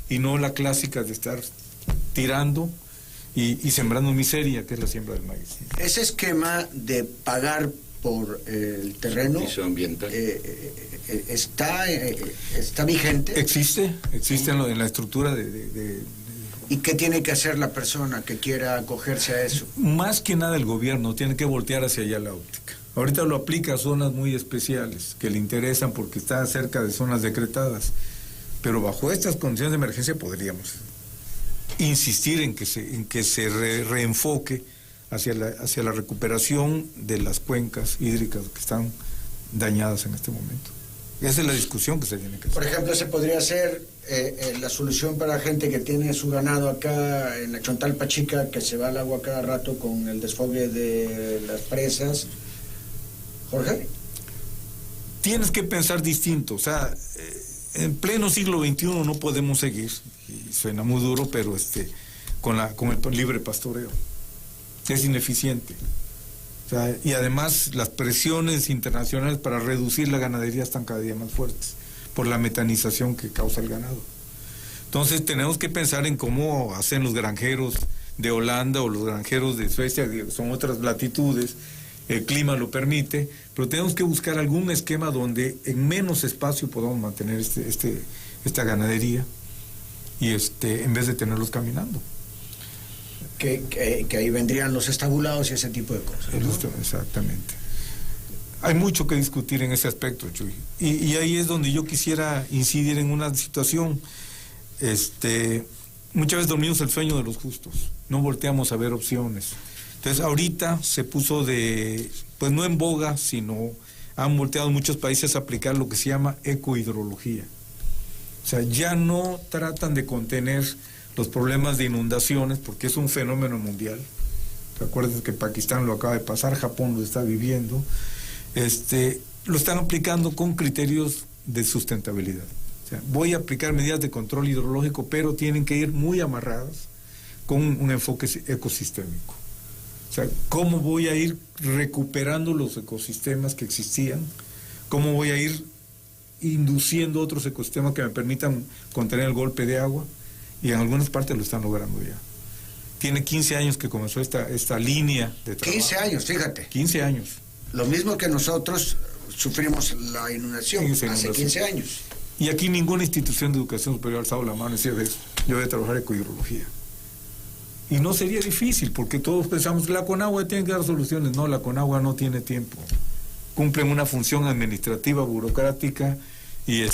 y no la clásica de estar tirando y sembrando miseria, que es la siembra del maíz. Ese esquema de pagar por el terreno está vigente. Existe en la estructura ¿Y qué tiene que hacer la persona que quiera acogerse a eso? Más que nada el gobierno tiene que voltear hacia allá la óptica. Ahorita lo aplica a zonas muy especiales que le interesan porque está cerca de zonas decretadas, pero bajo estas condiciones de emergencia podríamos insistir en que se reenfoque hacia la recuperación de las cuencas hídricas que están dañadas en este momento. Esa es la discusión que se tiene que hacer. Por ejemplo, se podría hacer la solución para gente que tiene su ganado acá en la Chontalpa Chica, que se va al agua cada rato con el desfogue de las presas. Jorge. Tienes que pensar distinto, o sea, en pleno siglo XXI no podemos seguir, y suena muy duro, pero con el libre pastoreo. Es ineficiente. O sea, y además las presiones internacionales para reducir la ganadería están cada día más fuertes por la metanización que causa el ganado. Entonces tenemos que pensar en cómo hacen los granjeros de Holanda o los granjeros de Suecia, que son otras latitudes, el clima lo permite, pero tenemos que buscar algún esquema donde en menos espacio podamos mantener esta ganadería y en vez de tenerlos caminando. Que ahí vendrían los estabulados y ese tipo de cosas, ¿no? Exactamente. Hay mucho que discutir en ese aspecto, Chuy. Y ahí es donde yo quisiera incidir en una situación. Muchas veces dormimos el sueño de los justos, no volteamos a ver opciones. Entonces ahorita se puso pues no en boga, sino han volteado muchos países a aplicar lo que se llama ecohidrología. O sea, ya no tratan de contener los problemas de inundaciones, porque es un fenómeno mundial. Acuérdense que Pakistán lo acaba de pasar, Japón lo está viviendo. Lo están aplicando con criterios de sustentabilidad. O sea, voy a aplicar medidas de control hidrológico, pero tienen que ir muy amarradas con un enfoque ecosistémico. O sea, ¿cómo voy a ir recuperando los ecosistemas que existían? ¿Cómo voy a ir induciendo otros ecosistemas que me permitan contener el golpe de agua? Y en algunas partes lo están logrando ya. Tiene 15 años que comenzó esta línea de trabajo. 15 años, fíjate. 15 años. Lo mismo que nosotros sufrimos la inundación hace 15 años. Y aquí ninguna institución de educación superior ha alzado la mano y decía, yo voy a trabajar ecohidrología. Y no sería difícil, porque todos pensamos que la Conagua tiene que dar soluciones. No, la Conagua no tiene tiempo. Cumplen una función administrativa, burocrática y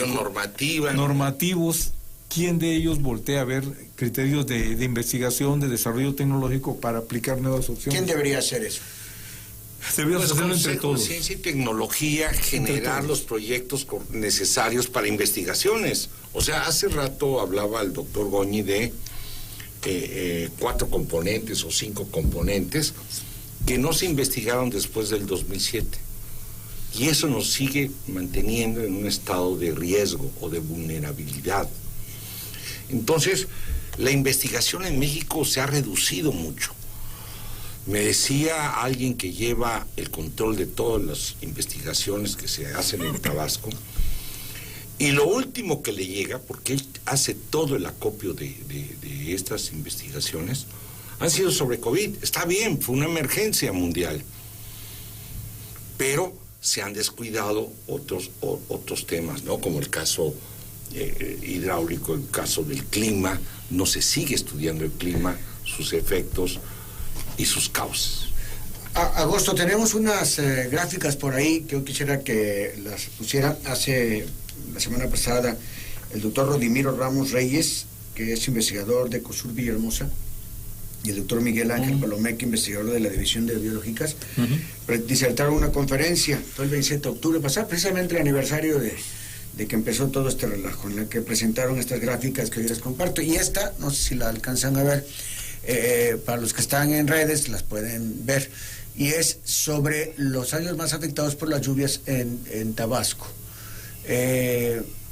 normativa. Normativos. ¿Quién de ellos voltea a ver criterios de investigación, de desarrollo tecnológico para aplicar nuevas opciones? ¿Quién debería hacer eso? Deberíamos hacerlo entre todos. Ciencia y tecnología, generar los proyectos necesarios para investigaciones. O sea, hace rato hablaba el doctor Goñi de 4 componentes o 5 componentes que no se investigaron después del 2007. Y eso nos sigue manteniendo en un estado de riesgo o de vulnerabilidad. Entonces, la investigación en México se ha reducido mucho. Me decía alguien que lleva el control de todas las investigaciones que se hacen en Tabasco, y lo último que le llega, porque él hace todo el acopio de estas investigaciones, han sido sobre COVID. Está bien, fue una emergencia mundial, pero se han descuidado otros temas, ¿no? Como el caso hidráulico, el caso del clima. No se sigue estudiando el clima, sus efectos y sus causas. Agosto, tenemos unas gráficas por ahí que yo quisiera que las pusiera. Hace la semana pasada el doctor Rodimiro Ramos Reyes, que es investigador de COSUR Villahermosa, y el doctor Miguel Ángel Palomeque, investigador de la División de Biológicas, disertaron una conferencia, fue el 27 de octubre pasado, precisamente el aniversario de que empezó todo este relajo, en la que presentaron estas gráficas que hoy les comparto. Y esta, no sé si la alcanzan a ver, para los que están en redes las pueden ver, y es sobre los años más afectados por las lluvias en Tabasco,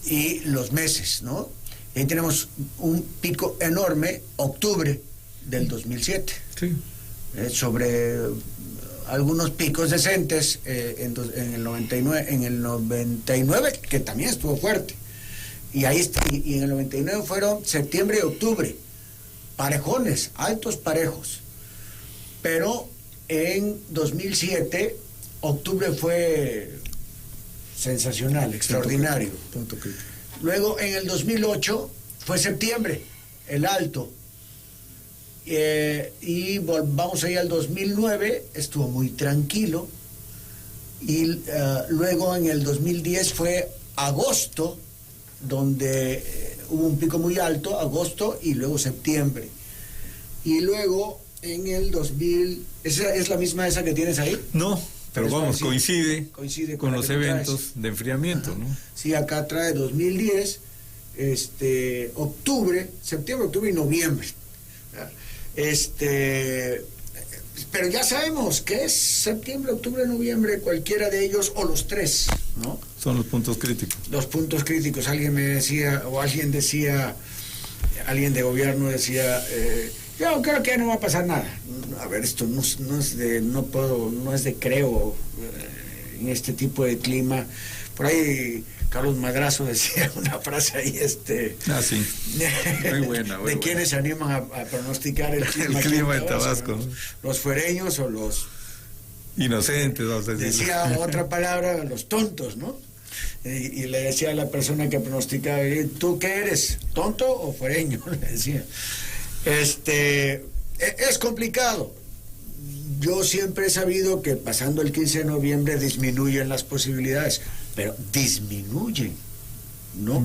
y los meses, ¿no? Ahí tenemos un pico enorme, octubre del 2007, sí. Sobre algunos picos decentes en el 99, que también estuvo fuerte, y en el 99 fueron septiembre y octubre, parejones, altos parejos, pero en 2007 octubre fue sensacional, extraordinario. Punto crítico. Luego en el 2008 fue septiembre, el alto. Y vamos ahí al 2009, estuvo muy tranquilo. Y luego en el 2010 fue agosto, donde hubo un pico muy alto, agosto y luego septiembre. Y luego en el 2000, ¿esa es la misma esa que tienes ahí? No, pero vamos, coincide con los eventos de enfriamiento, ¿no? Sí, acá trae 2010, octubre, septiembre, octubre y noviembre. Pero ya sabemos que es septiembre, octubre, noviembre, cualquiera de ellos o los tres, ¿no? Son los puntos críticos. Los puntos críticos. Alguien me decía, o alguien de gobierno decía, yo creo que no va a pasar nada. A ver, esto no es de creo en este tipo de clima. Por ahí Carlos Madrazo decía una frase ahí, sí. Muy buena. De quienes se animan a pronosticar el clima. El clima en Tabasco, ¿no? Los fuereños o los inocentes, vamos a decir. Decía otra palabra, los tontos, ¿no? Y le decía a la persona que pronosticaba, ¿tú qué eres? ¿Tonto o fuereño? Le decía. Es complicado. Yo siempre he sabido que pasando el 15 de noviembre disminuyen las posibilidades, pero disminuyen, no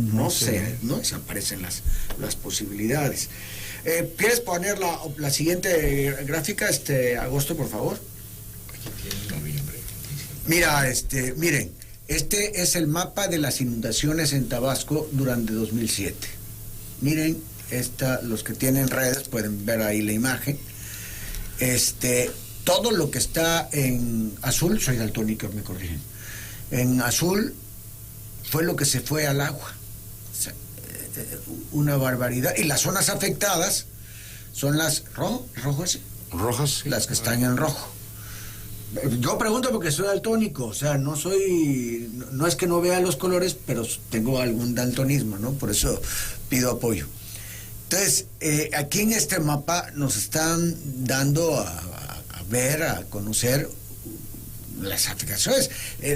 desaparecen las posibilidades. ¿Quieres poner la siguiente gráfica, Agosto, por favor? Mira, miren, este es el mapa de las inundaciones en Tabasco durante 2007. Miren, los que tienen redes pueden ver ahí la imagen. todo lo que está en azul, soy daltónico, me corrigen, en azul fue lo que se fue al agua. O sea, una barbaridad. Y las zonas afectadas son las rojas, sí, las que están en rojo. Yo pregunto porque soy daltónico, o sea, no es que no vea los colores, pero tengo algún daltonismo, ¿no? Por eso pido apoyo. Entonces, aquí en este mapa nos están dando a ver, a conocer las afectaciones.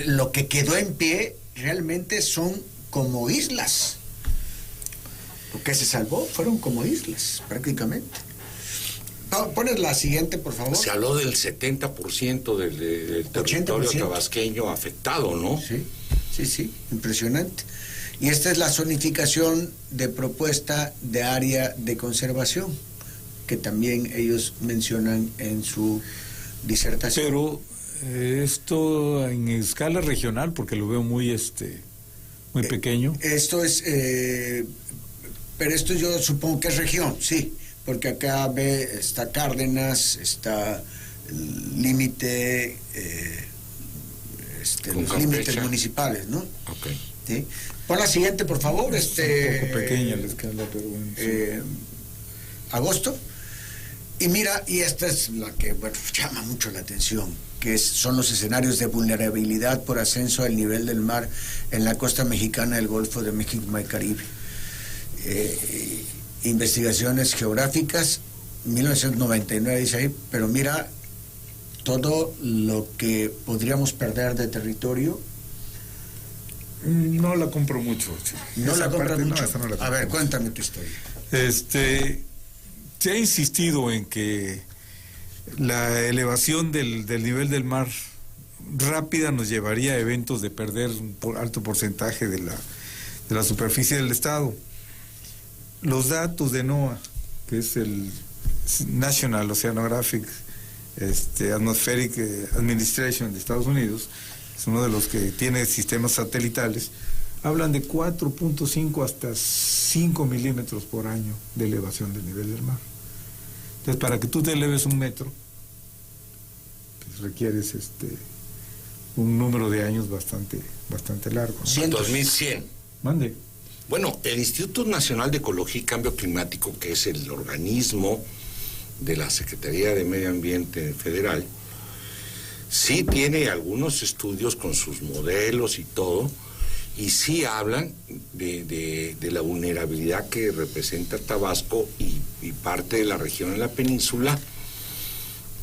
Lo que quedó en pie realmente son como islas. Lo que se salvó fueron como islas, prácticamente. Pones la siguiente, por favor. Se habló del 70% del territorio 80%. tabasqueño afectado, ¿no? Sí, impresionante. Y esta es la zonificación de propuesta de área de conservación, que también ellos mencionan en su disertación. Pero esto en escala regional, porque lo veo muy pequeño. Esto es, pero esto yo supongo que es región, sí, porque acá está Cárdenas, está el límite, los límites municipales, ¿no? Ok. ¿Sí? Pon la siguiente, por favor. Es un poco pequeña la escala, pero bueno, sí. Agosto. Y mira, y esta es la que llama mucho la atención, que son los escenarios de vulnerabilidad por ascenso del nivel del mar en la costa mexicana del Golfo de México y Caribe. Investigaciones geográficas, 1999 dice ahí, pero mira todo lo que podríamos perder de territorio. No la compro mucho. No la compro mucho. No la compro. A ver, cuéntame tu historia. Se ha insistido en que la elevación del nivel del mar rápida nos llevaría a eventos de perder un alto porcentaje de la superficie del estado. Los datos de NOAA, que es el National Oceanographic Atmospheric Administration de Estados Unidos, es uno de los que tiene sistemas satelitales, hablan de 4.5 hasta 5 milímetros por año de elevación del nivel del mar. Entonces, para que tú te eleves 1 metro, pues requieres un número de años bastante largo, ¿no? 2100. Mande. Bueno, el Instituto Nacional de Ecología y Cambio Climático, que es el organismo de la Secretaría de Medio Ambiente Federal, sí tiene algunos estudios con sus modelos y todo, y sí hablan de la vulnerabilidad que representa Tabasco y parte de la región en la península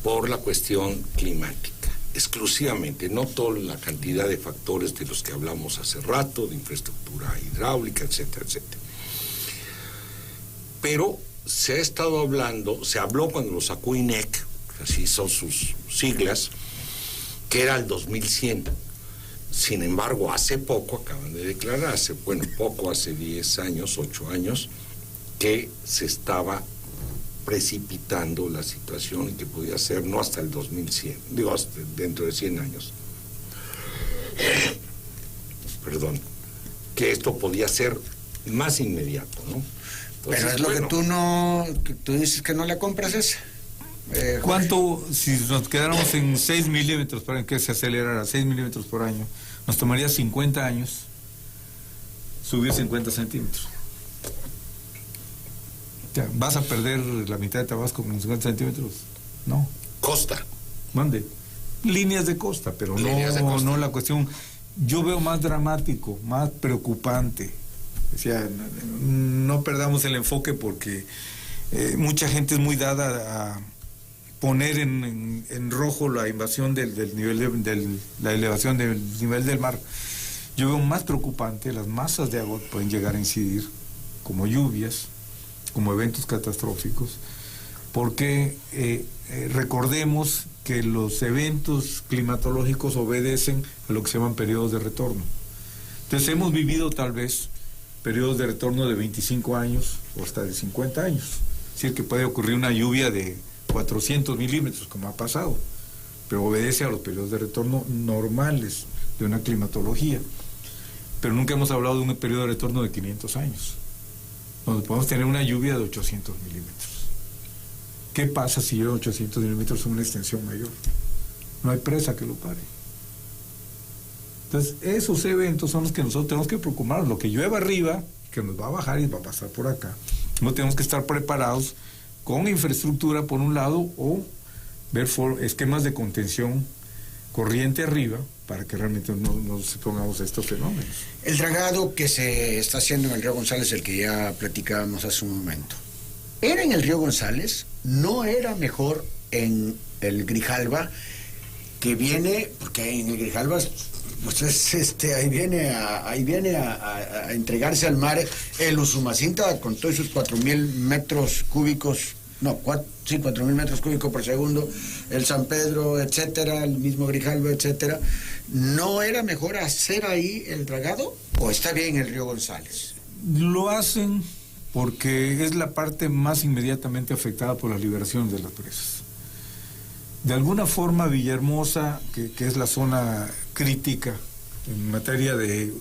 por la cuestión climática, exclusivamente, no toda la cantidad de factores de los que hablamos hace rato, de infraestructura hidráulica, etcétera, etcétera. Pero se habló cuando lo sacó INEC, así son sus siglas, que era el 2100. Sin embargo, hace poco, acaban de declarar, hace 10 años, 8 años, que se estaba precipitando la situación y que podía ser no hasta el 2100, dentro de 100 años. Perdón, que esto podía ser más inmediato, ¿no? Entonces, pero es lo que tú dices que no la compras esa. ¿Cuánto, si nos quedáramos en 6 milímetros para que se acelerara 6 milímetros por año, nos tomaría 50 años subir 50 centímetros? ¿Vas a perder la mitad de Tabasco con 50 centímetros? No. Costa. Mande. Líneas de costa, pero no la cuestión. Yo veo más dramático, más preocupante. O sea, no perdamos el enfoque porque mucha gente es muy dada a poner en rojo la invasión del nivel la elevación del nivel del mar. Yo veo más preocupante, las masas de agua pueden llegar a incidir como lluvias, como eventos catastróficos, porque recordemos que los eventos climatológicos obedecen a lo que se llaman periodos de retorno. Entonces hemos vivido tal vez periodos de retorno de 25 años o hasta de 50 años. Es decir, que puede ocurrir una lluvia de 400 milímetros, como ha pasado, pero obedece a los periodos de retorno normales de una climatología. Pero nunca hemos hablado de un periodo de retorno de 500 años, donde podemos tener una lluvia de 800 milímetros. ¿Qué pasa si llueve 800 milímetros en una extensión mayor? No hay presa que lo pare. Entonces, esos eventos son los que nosotros tenemos que preocuparnos. Lo que llueva arriba, que nos va a bajar y va a pasar por acá. No tenemos que estar preparados con infraestructura por un lado o ver esquemas de contención corriente arriba para que realmente no nos pongamos a estos fenómenos. El dragado que se está haciendo en el río González, el que ya platicábamos hace un momento, ¿era en el río González? ¿No era mejor en el Grijalva, que viene, porque en el Grijalva pues ahí viene a entregarse al mar el Usumacinta con todos sus 4.000 metros cúbicos, 4.000 metros cúbicos por segundo, el San Pedro, etcétera, el mismo Grijalva, etcétera? ¿No era mejor hacer ahí el dragado o está bien el río González? Lo hacen porque es la parte más inmediatamente afectada por la liberación de las presas. De alguna forma Villahermosa, que es la zona crítica en materia de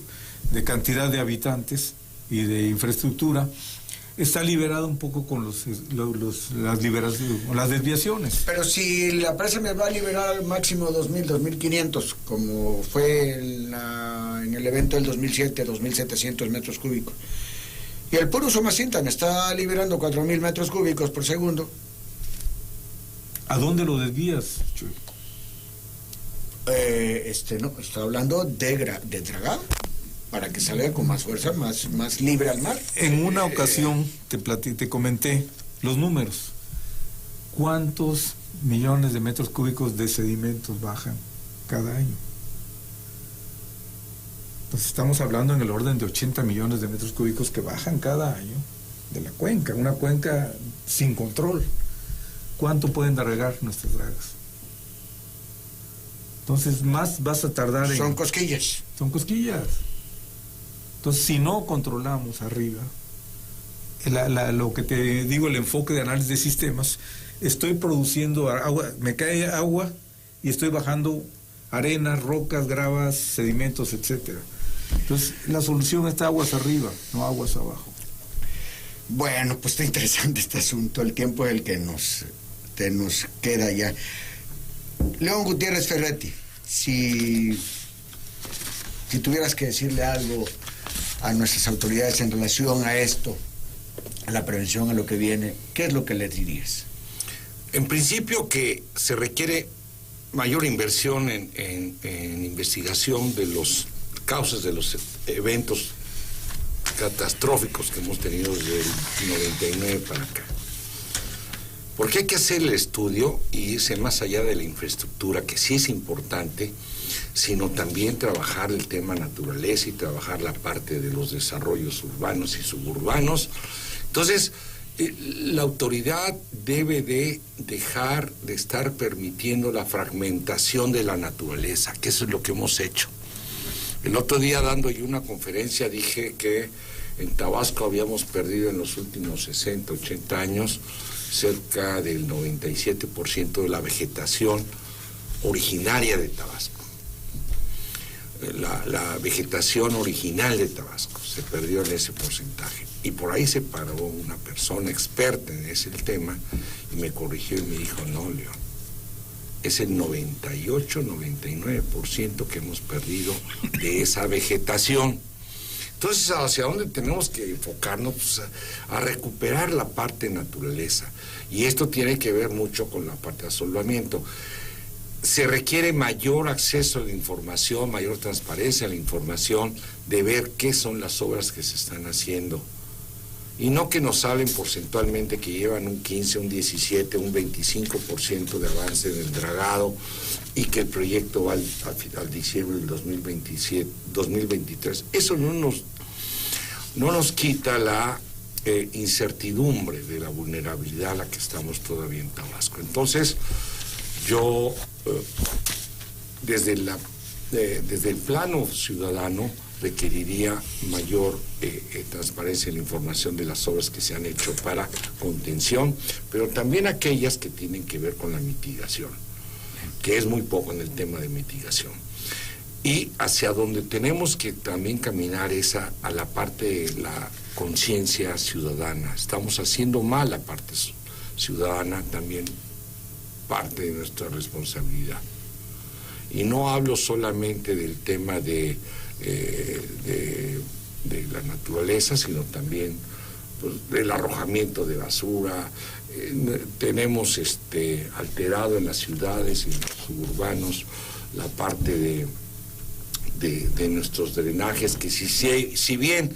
cantidad de habitantes y de infraestructura, está liberada un poco con las desviaciones. Pero si la presa me va a liberar al máximo 2.000, 2.500, como fue en el evento del 2007, 2.700 metros cúbicos, y el puro Usumacinta me está liberando 4.000 metros cúbicos por segundo, ¿a dónde lo desvías, Chuy? No, está hablando de dragado, para que salga con más fuerza, más libre al mar. En una ocasión te comenté los números. ¿Cuántos millones de metros cúbicos de sedimentos bajan cada año? Pues estamos hablando en el orden de 80 millones de metros cúbicos que bajan cada año de la cuenca, una cuenca sin control. ¿Cuánto pueden regar nuestras dragas? Entonces, más vas a tardar en... Son cosquillas. Son cosquillas. Entonces, si no controlamos arriba, lo que te digo, el enfoque de análisis de sistemas, estoy produciendo agua, me cae agua y estoy bajando arenas, rocas, gravas, sedimentos, etcétera. Entonces, la solución está aguas arriba, no aguas abajo. Bueno, pues está interesante este asunto. El tiempo es el que nos queda ya. León Gutiérrez Ferretti, si tuvieras que decirle algo a nuestras autoridades en relación a esto, a la prevención, a lo que viene, ¿qué es lo que les dirías? En principio que se requiere mayor inversión en investigación de los causas de los eventos catastróficos que hemos tenido desde el 99 para acá. Porque hay que hacer el estudio y irse más allá de la infraestructura, que sí es importante, sino también trabajar el tema naturaleza y trabajar la parte de los desarrollos urbanos y suburbanos. Entonces, la autoridad debe de dejar de estar permitiendo la fragmentación de la naturaleza, que eso es lo que hemos hecho. El otro día, dando yo una conferencia, dije que en Tabasco habíamos perdido en los últimos 60, 80 años cerca del 97% de la vegetación originaria de Tabasco. La vegetación original de Tabasco se perdió en ese porcentaje. Y por ahí se paró una persona experta en ese tema y me corrigió y me dijo, no, León, es el 98, 99% que hemos perdido de esa vegetación. Entonces, ¿hacia dónde tenemos que enfocarnos? Pues a recuperar la parte naturaleza. Y esto tiene que ver mucho con la parte de asolvamiento. Se requiere mayor acceso a la información, mayor transparencia a la información, de ver qué son las obras que se están haciendo. Y no que nos hablen porcentualmente que llevan un 15, un 17, un 25% de avance en el dragado y que el proyecto va al diciembre del 2023. Eso no nos quita la incertidumbre de la vulnerabilidad a la que estamos todavía en Tabasco. Entonces, yo, desde el plano ciudadano, requeriría mayor transparencia en la información de las obras que se han hecho para contención, pero también aquellas que tienen que ver con la mitigación, que es muy poco en el tema de mitigación. Y hacia donde tenemos que también caminar es a la parte de la conciencia ciudadana. Estamos haciendo mal la parte ciudadana también parte de nuestra responsabilidad. Y no hablo solamente del tema de la naturaleza, sino también pues, del arrojamiento de basura. Tenemos alterado en las ciudades y en los suburbanos la parte de nuestros drenajes, que si bien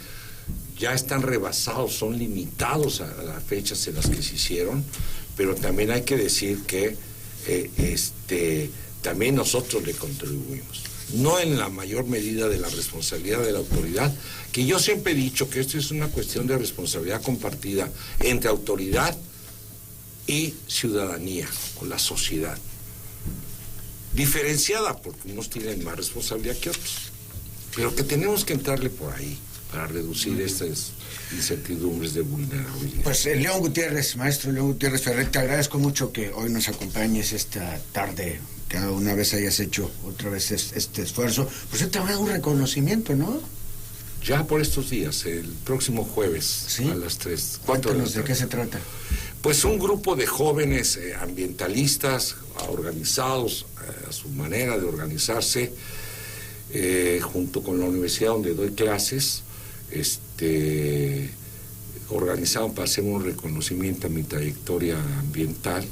ya están rebasados, son limitados a las fechas en las que se hicieron, pero también hay que decir que también nosotros le contribuimos. No en la mayor medida de la responsabilidad de la autoridad, que yo siempre he dicho que esto es una cuestión de responsabilidad compartida entre autoridad y ciudadanía, o la sociedad. Diferenciada, porque unos tienen más responsabilidad que otros, pero que tenemos que entrarle por ahí para reducir estas incertidumbres de vulnerabilidad. Pues León Gutiérrez, maestro León Gutiérrez Ferret, te agradezco mucho que hoy nos acompañes esta tarde, que una vez hayas hecho otra vez este esfuerzo. Pues te habrá un reconocimiento, ¿no? Ya por estos días, el próximo jueves, ¿sí? A las 3. Cuéntanos de qué se trata. Pues un grupo de jóvenes ambientalistas organizados a su manera de organizarse, junto con la universidad donde doy clases, organizaron para hacer un reconocimiento a mi trayectoria ambiental,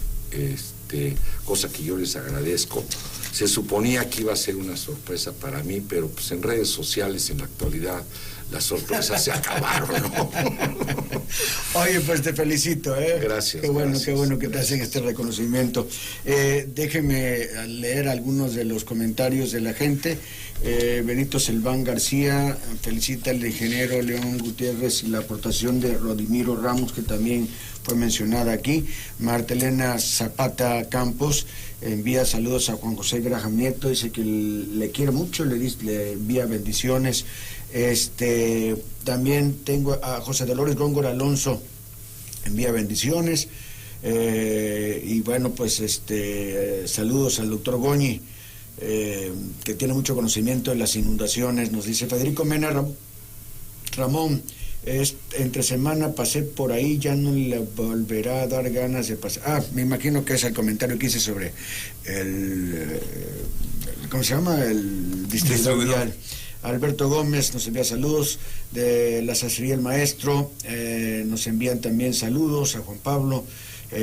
cosa que yo les agradezco. Se suponía que iba a ser una sorpresa para mí, pero pues en redes sociales en la actualidad las sorpresas se acabaron, ¿no? Oye, pues te felicito, ¿eh? Gracias. Qué bueno, gracias, qué bueno que gracias. te hacen este reconocimiento. Déjeme leer algunos de los comentarios de la gente. Benito Selván García felicita al ingeniero León Gutiérrez y la aportación de Rodimiro Ramos, que también fue mencionada aquí. Martelena Zapata Campos envía saludos a Juan José Graham Nieto, dice que le quiere mucho, le envía bendiciones. También tengo a José Dolores Góngora Alonso, envía bendiciones. Y bueno, pues saludos al doctor Goñi, que tiene mucho conocimiento de las inundaciones. Nos dice Federico Mena Ramón, entre semana pasé por ahí, ya no le volverá a dar ganas de pasar. Me imagino que es el comentario que hice sobre ¿cómo se llama? El distribuidor vial. Alberto Gómez nos envía saludos de la Sacería El Maestro. Nos envían también saludos a Juan Pablo.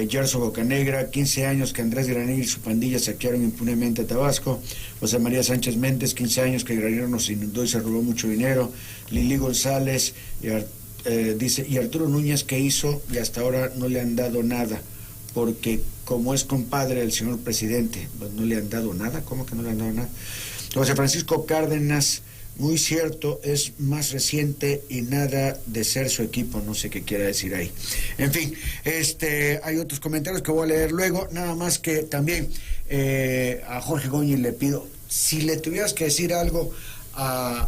Gerson Bocanegra, 15 años que Andrés Granil y su pandilla saquearon impunemente a Tabasco. José María Sánchez Méndez, 15 años que Granil nos inundó y se robó mucho dinero. Lili González dice, y Arturo Núñez, ¿qué hizo? Y hasta ahora no le han dado nada, porque como es compadre del señor presidente, pues no le han dado nada. ¿Cómo que no le han dado nada? José Francisco Cárdenas, muy cierto, es más reciente y nada de ser su equipo, no sé qué quiera decir ahí. En fin, hay otros comentarios que voy a leer luego, nada más que también a Jorge Goñi le pido, si le tuvieras que decir algo a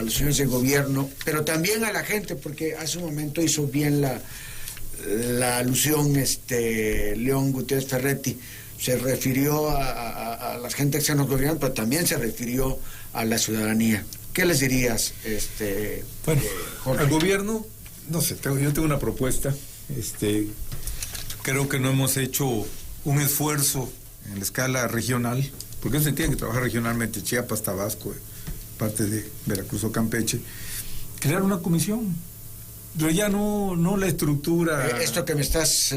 los señores de gobierno, pero también a la gente, porque hace un momento hizo bien la alusión León Gutiérrez Ferretti, se refirió a la gente que se nos gobiernan, pero también se refirió a la ciudadanía. ¿Qué les dirías, bueno, Jorge? Al gobierno, no sé, yo tengo una propuesta. Creo que no hemos hecho un esfuerzo en la escala regional, porque se tiene que trabajar regionalmente, Chiapas, Tabasco, parte de Veracruz o Campeche, crear una comisión. Pero ya no la estructura. Esto que me estás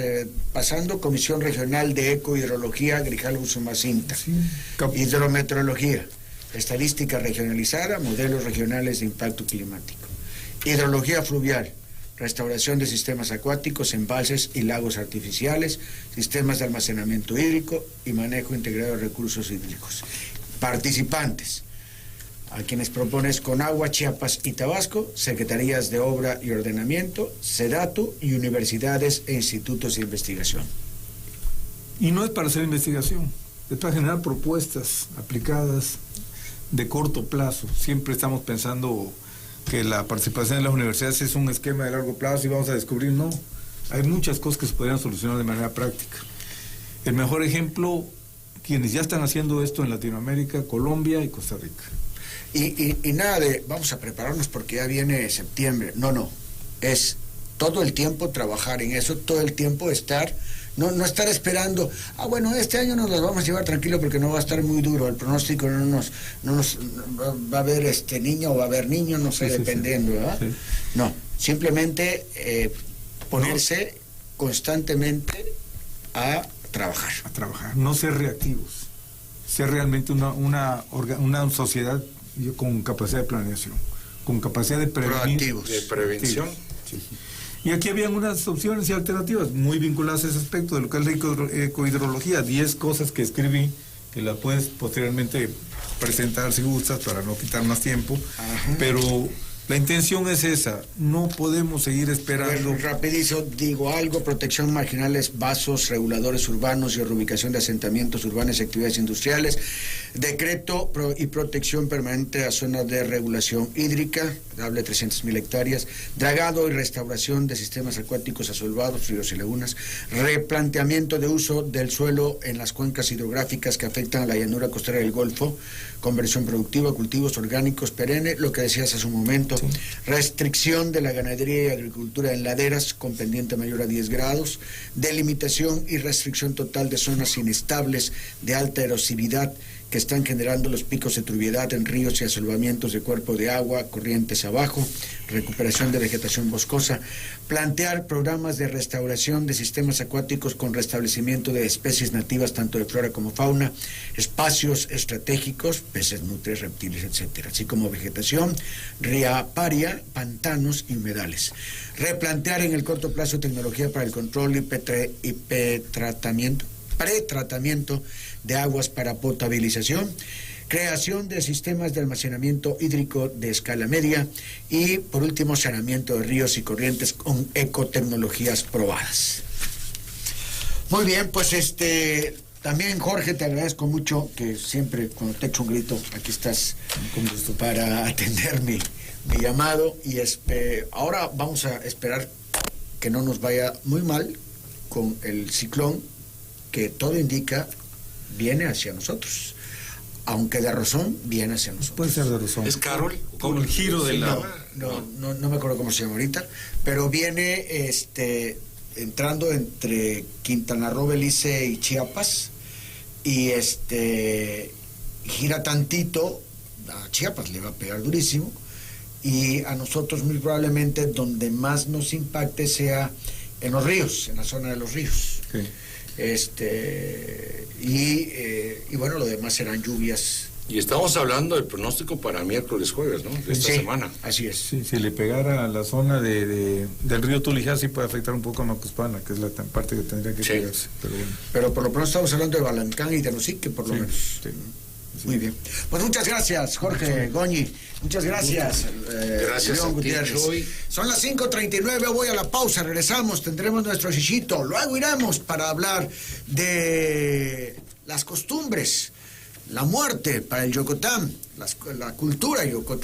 pasando, Comisión Regional de Ecohidrología, Grijalvo Usumacinta. Sí. Hidrometeorología, estadística regionalizada, modelos regionales de impacto climático. Hidrología fluvial, restauración de sistemas acuáticos, embalses y lagos artificiales, sistemas de almacenamiento hídrico y manejo integrado de recursos hídricos. Participantes, a quienes propones Conagua, Chiapas y Tabasco, Secretarías de Obra y Ordenamiento, SEDATU y universidades e institutos de investigación. Y no es para hacer investigación, es para generar propuestas aplicadas de corto plazo. Siempre estamos pensando que la participación en las universidades es un esquema de largo plazo y vamos a descubrir, no, hay muchas cosas que se podrían solucionar de manera práctica. El mejor ejemplo, quienes ya están haciendo esto en Latinoamérica, Colombia y Costa Rica. Y nada de vamos a prepararnos porque ya viene septiembre. No, es todo el tiempo trabajar en eso, todo el tiempo estar, no estar esperando, bueno, este año nos lo vamos a llevar tranquilo porque no va a estar muy duro, el pronóstico no nos va a haber niño o va a haber niño, no sé, dependiendo, ¿verdad? Sí. No, simplemente ponerse constantemente a trabajar. A trabajar, no ser reactivos, ser realmente una sociedad con capacidad de planeación, con capacidad de proactivos. De prevención. Sí. Y aquí habían unas opciones y alternativas muy vinculadas a ese aspecto de lo que es la ecohidrología, 10 cosas que escribí, que las puedes posteriormente presentar si gustas para no quitar más tiempo. Ajá. Pero la intención es esa, no podemos seguir esperando. Rapidizo, digo algo: protección marginales, vasos, reguladores urbanos y reubicación de asentamientos urbanos y actividades industriales, decreto y protección permanente a zonas de regulación hídrica, hable 300.000 hectáreas, dragado y restauración de sistemas acuáticos asolvados, ríos y lagunas, replanteamiento de uso del suelo en las cuencas hidrográficas que afectan a la llanura costera del Golfo, conversión productiva, cultivos orgánicos perennes, lo que decías hace un momento. Sí. Restricción de la ganadería y agricultura en laderas con pendiente mayor a 10 grados, delimitación y restricción total de zonas inestables de alta erosividad que están generando los picos de turbiedad en ríos y asolvamientos de cuerpo de agua, corrientes abajo, recuperación de vegetación boscosa, plantear programas de restauración de sistemas acuáticos con restablecimiento de especies nativas tanto de flora como fauna, espacios estratégicos, peces, nutrias, reptiles, etcétera, así como vegetación, riaparia, pantanos y humedales. Replantear en el corto plazo tecnología para el control y pretratamiento de aguas para potabilización, creación de sistemas de almacenamiento hídrico de escala media y, por último, saneamiento de ríos y corrientes con ecotecnologías probadas. Muy bien, pues también, Jorge, te agradezco mucho que siempre cuando te echo un grito, aquí estás con gusto para atender mi llamado, y ahora vamos a esperar que no nos vaya muy mal con el ciclón que todo indica viene hacia nosotros, aunque de rozón viene hacia nosotros. Puede ser de rozón. ¿Es Carol? Con el giro de la... No me acuerdo cómo se llama ahorita, pero viene entrando entre Quintana Roo, Belice y Chiapas, y gira tantito, a Chiapas le va a pegar durísimo, y a nosotros muy probablemente donde más nos impacte sea en los ríos, en la zona de los ríos. Sí. Y bueno, lo demás serán lluvias. Y estamos hablando del pronóstico para miércoles, jueves, ¿no? De esta semana. Así es. Sí, si le pegara a la zona del río Tulijá, sí puede afectar un poco a Macuspana, que es la parte que tendría que pegarse. Pero por lo pronto estamos hablando de Balancán y de Nosique, por lo menos. Sí. Muy bien. Pues muchas gracias, Jorge Goñi. Muchas gracias. Gracias León Gutiérrez. Son las 5:39, voy a la pausa, regresamos, tendremos nuestro chichito. Luego iremos para hablar de las costumbres, la muerte para el Yocotán, la cultura Yocotán.